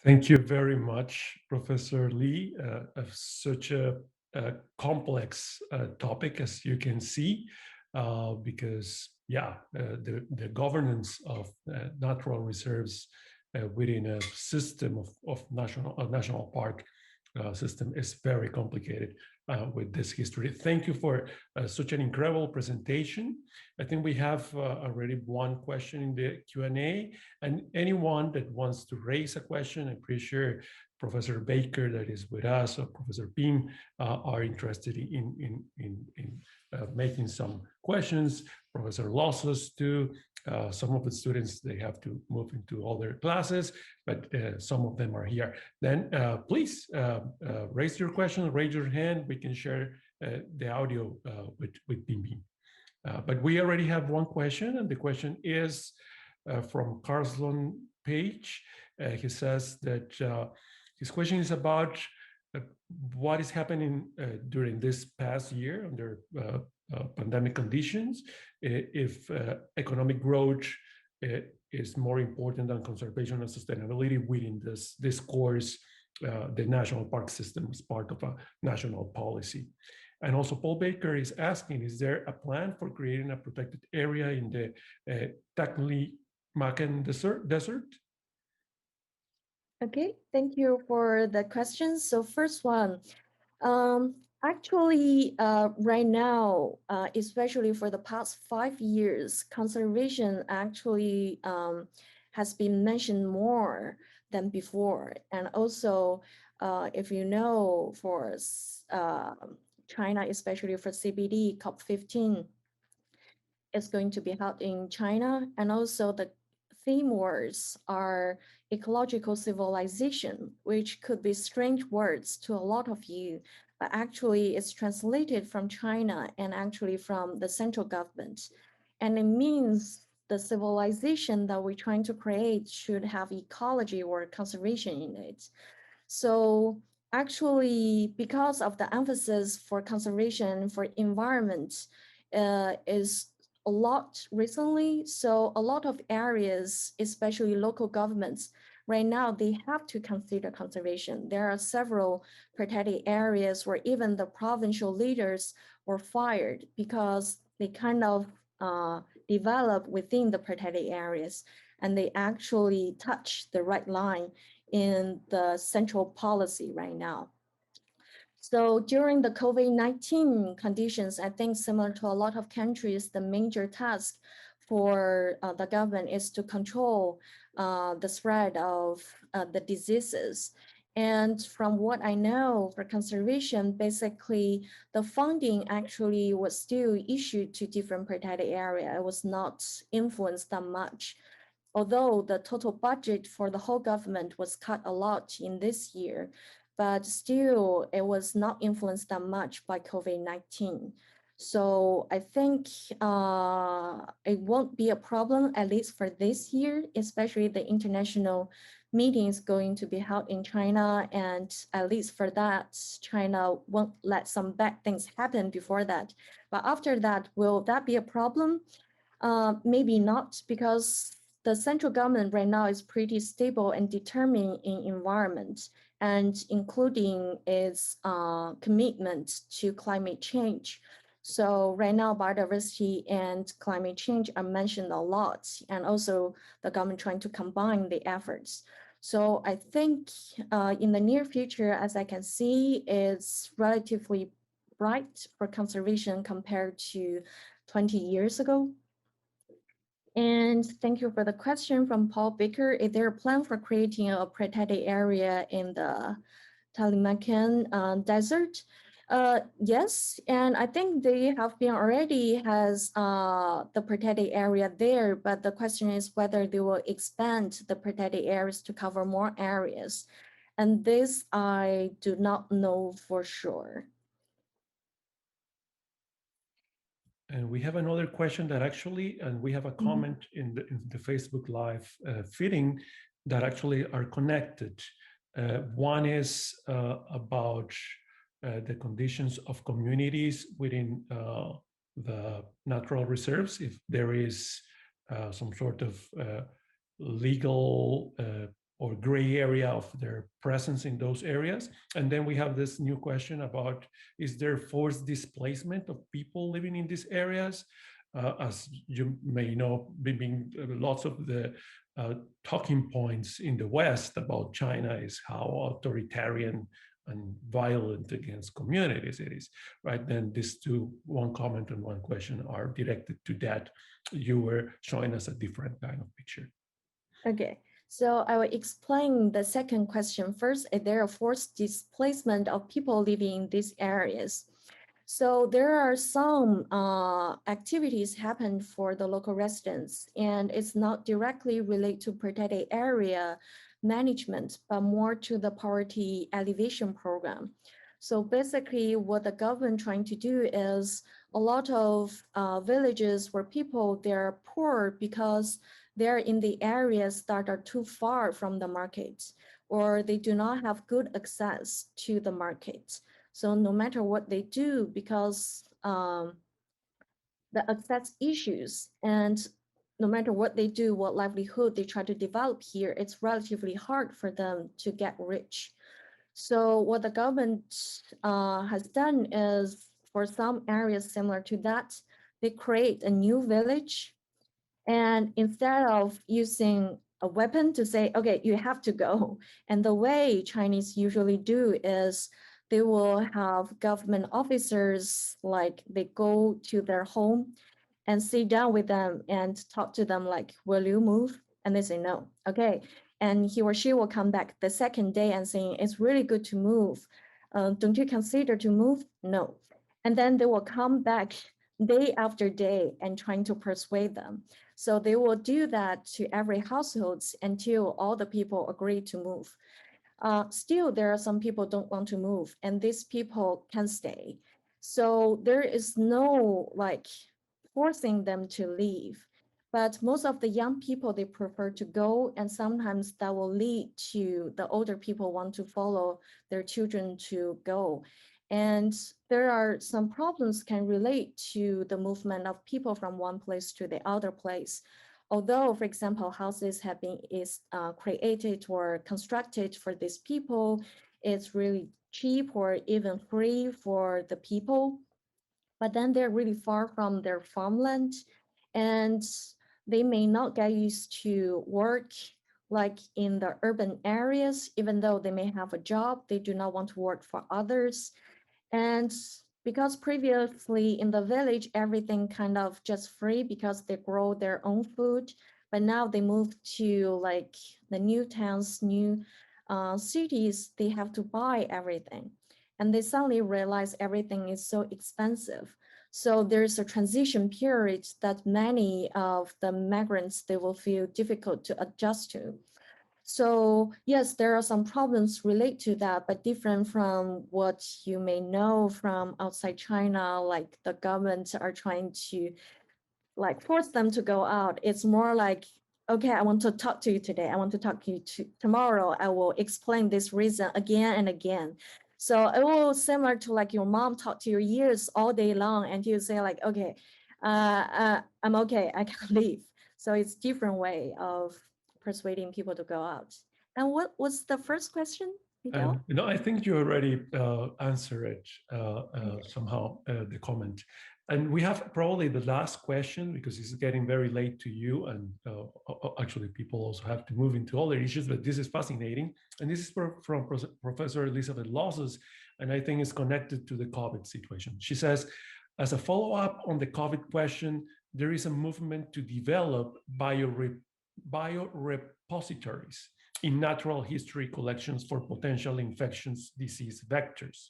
Thank you very much, Professor Li, of such a complex topic, as you can see, because the governance of natural reserves within a system of national park system is very complicated with this history. Thank you for such an incredible presentation. I think we have already one question in the Q&A, and anyone that wants to raise a question, I'm pretty sure Professor Baker that is with us or Professor Beam are interested in making some questions. Professor Losses too. Some of the students, they have to move into other classes, but some of them are here. Then please raise your question, raise your hand. We can share the audio with Binbin. But we already have one question, and the question is from Carlson Page. He says that his question is about what is happening during this past year under pandemic conditions, if economic growth is more important than conservation and sustainability within this course, the national park system is part of a national policy. And also Paul Baker is asking, is there a plan for creating a protected area in the Takli-Makan desert? Okay, thank you for the questions. So first one, Actually, right now, especially for the past 5 years, conservation actually has been mentioned more than before. And also, if you know, for China, especially for CBD, COP15 is going to be held in China. And also the theme words are ecological civilization, which could be strange words to a lot of you, but actually it's translated from China and actually from the central government. And it means the civilization that we're trying to create should have ecology or conservation in it. So actually, because of the emphasis for conservation, for environment, is a lot recently. So a lot of areas, especially local governments, right now they have to consider conservation. There are several protected areas where even the provincial leaders were fired because they kind of develop within the protected areas and they actually touch the right line in the central policy right now. So during the COVID-19 conditions, I think similar to a lot of countries, the major task for the government is to control the spread of the diseases. And from what I know for conservation, basically the funding actually was still issued to different protected area. It was not influenced that much. Although the total budget for the whole government was cut a lot in this year, but still it was not influenced that much by COVID-19. So I think it won't be a problem, at least for this year, especially the international meetings going to be held in China. And at least for that, China won't let some bad things happen before that. But after that, will that be a problem? Maybe not, because the central government right now is pretty stable and determined in environment, and including its commitment to climate change. So right now, biodiversity and climate change are mentioned a lot, and also the government trying to combine the efforts. So I think in the near future, as I can see, it's relatively bright for conservation compared to 20 years ago. And thank you for the question from Paul Baker. Is there a plan for creating a protected area in the Talimaccan desert? Yes, and I think they have been already has the protected area there, but the question is whether they will expand the protected areas to cover more areas. And this I do not know for sure. And we have another question that actually, and we have a comment in the Facebook Live feeding that actually are connected. One is about the conditions of communities within the natural reserves, if there is some sort of legal or gray area of their presence in those areas. And then we have this new question about, is there forced displacement of people living in these areas? As you may know, lots of the talking points in the West about China is how authoritarian and violent against communities it is, right? Then these two, one comment and one question, are directed to that. You were showing us a different kind of picture. Okay. So I will explain the second question first. Is there a forced displacement of people living in these areas? So there are some activities happen for the local residents, and it's not directly related to protected area management, but more to the poverty alleviation program. So basically what the government trying to do is a lot of villages where people, they're poor because they're in the areas that are too far from the market, or they do not have good access to the market. So no matter what they do, because the access issues, and no matter what they do, what livelihood they try to develop here, it's relatively hard for them to get rich. So what the government has done is, for some areas similar to that, they create a new village. And instead of using a weapon to say, okay, you have to go. And the way Chinese usually do is they will have government officers, like they go to their home and sit down with them and talk to them like, will you move? And they say no. Okay. And he or she will come back the second day and saying, it's really good to move. Don't you consider to move? No. And then they will come back day after day and trying to persuade them. So they will do that to every household until all the people agree to move. Still, there are some people don't want to move, and these people can stay. So there is no like forcing them to leave. But most of the young people, they prefer to go, and sometimes that will lead to the older people want to follow their children to go. And there are some problems can relate to the movement of people from one place to the other place. Although, for example, houses have been created or constructed for these people, it's really cheap or even free for the people. But then they're really far from their farmland, and they may not get used to work like in the urban areas. Even though they may have a job, they do not want to work for others. And because previously in the village, everything kind of just free because they grow their own food. But now they move to like the new towns, new cities, they have to buy everything. And they suddenly realize everything is so expensive. So there's a transition period that many of the migrants, they will feel difficult to adjust to. So yes, there are some problems related to that, but different from what you may know from outside China, like the government are trying to like force them to go out. It's more like, okay, I want to talk to you today. I want to talk to you tomorrow. I will explain this reason again and again. So it will similar to like your mom talk to your ears all day long and you say like, okay, I'm okay, I can leave. So it's different way of persuading people to go out. And what was the first question, Miguel? No, I think you already answered it somehow, the comment. And we have probably the last question because it's getting very late to you. And actually, people also have to move into other issues, but this is fascinating. And this is from Professor Elizabeth Losses, and I think it's connected to the COVID situation. She says, as a follow-up on the COVID question, there is a movement to develop biorepositories in natural history collections for potential infectious disease vectors.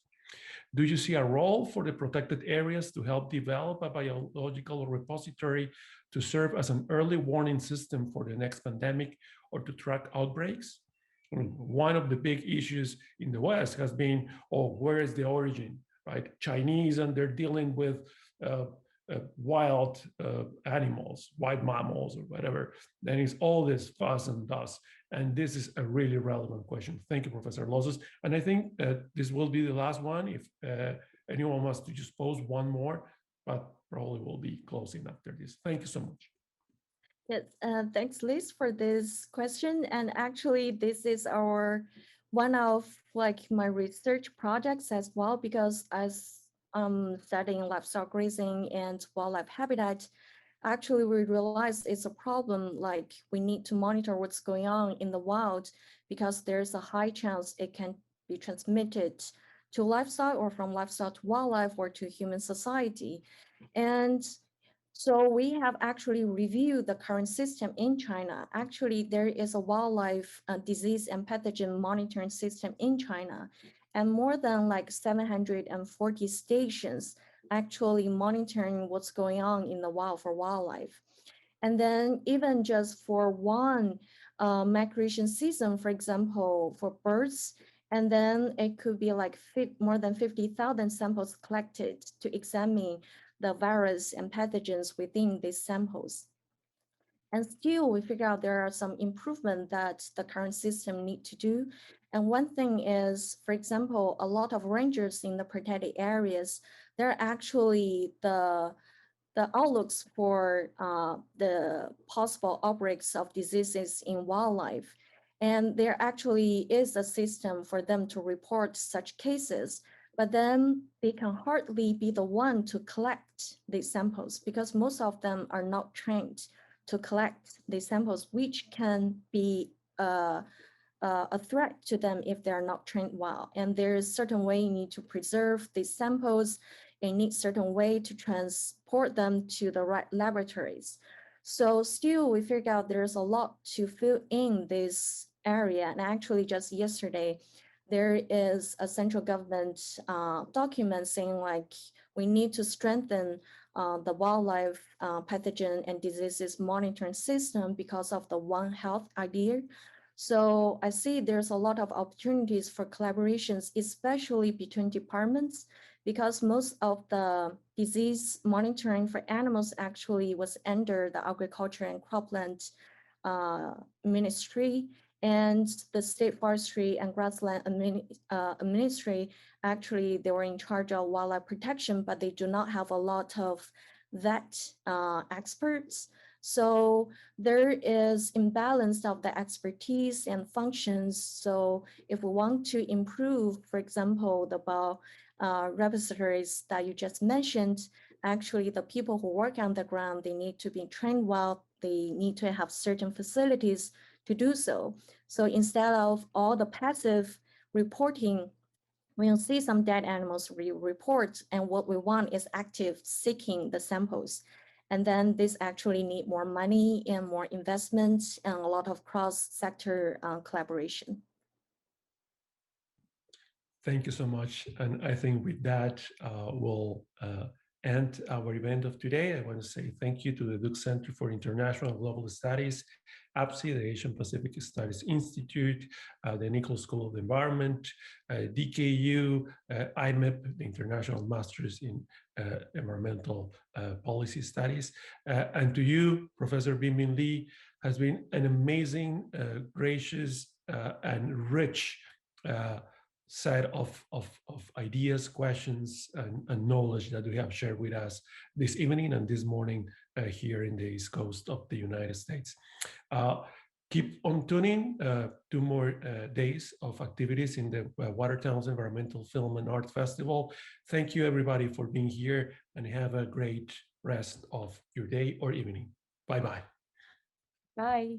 Do you see a role for the protected areas to help develop a biological repository to serve as an early warning system for the next pandemic or to track outbreaks? I mean, one of the big issues in the West has been, where is the origin, right? Chinese, and they're dealing with wild animals, wild mammals or whatever. Then it's all this fuss and dust. And this is a really relevant question. Thank you, Professor Losses. And I think this will be the last one. If anyone wants to just pose one more, but probably will be closing after this. Thank you so much. Yes, thanks, Liz, for this question. And actually, this is one of like my research projects as well, because as studying livestock grazing and wildlife habitat, actually we realize it's a problem. Like we need to monitor what's going on in the wild because there's a high chance it can be transmitted to livestock or from livestock to wildlife or to human society. And so we have actually reviewed the current system in China. Actually, there is a wildlife disease and pathogen monitoring system in China, and more than like 740 stations actually monitoring what's going on in the wild for wildlife. And then even just for one migration season, for example, for birds, and then it could be like more than 50,000 samples collected to examine the virus and pathogens within these samples. And still, we figure out there are some improvement that the current system need to do. And one thing is, for example, a lot of rangers in the protected areas, they're actually the outlooks for the possible outbreaks of diseases in wildlife. And there actually is a system for them to report such cases, but then they can hardly be the one to collect these samples because most of them are not trained to collect the samples, which can be a threat to them if they're not trained well. And there's a certain way you need to preserve these samples, and need certain way to transport them to the right laboratories. So still, we figured out there's a lot to fill in this area. And actually, just yesterday, there is a central government document saying like we need to strengthen the wildlife pathogen and diseases monitoring system because of the One Health idea. So I see there's a lot of opportunities for collaborations, especially between departments, because most of the disease monitoring for animals actually was under the Agriculture and Cropland Ministry, and the State Forestry and Grassland Ministry, actually they were in charge of wildlife protection, but they do not have a lot of vet experts. So there is imbalance of the expertise and functions. So if we want to improve, for example, the repositories that you just mentioned, actually the people who work on the ground, they need to be trained well, they need to have certain facilities to do so. So instead of all the passive reporting, we'll see some dead animals report, and what we want is active seeking the samples. And then this actually need more money and more investments and a lot of cross-sector collaboration. Thank you so much. And I think with that, we'll end our event of today. I want to say thank you to the Duke Center for International and Global Studies, APSI, the Asian Pacific Studies Institute, the Nichols School of the Environment, DKU, IMEP, the International Masters in Environmental Policy Studies. And to you, Professor Binbin Li, has been an amazing, gracious, and rich set of ideas, questions, and knowledge that you have shared with us this evening and this morning here in the East Coast of the United States. Keep on tuning. 2 more days of activities in the Watertown's Environmental Film and Art Festival. Thank you, everybody, for being here, and have a great rest of your day or evening. Bye-bye. Bye.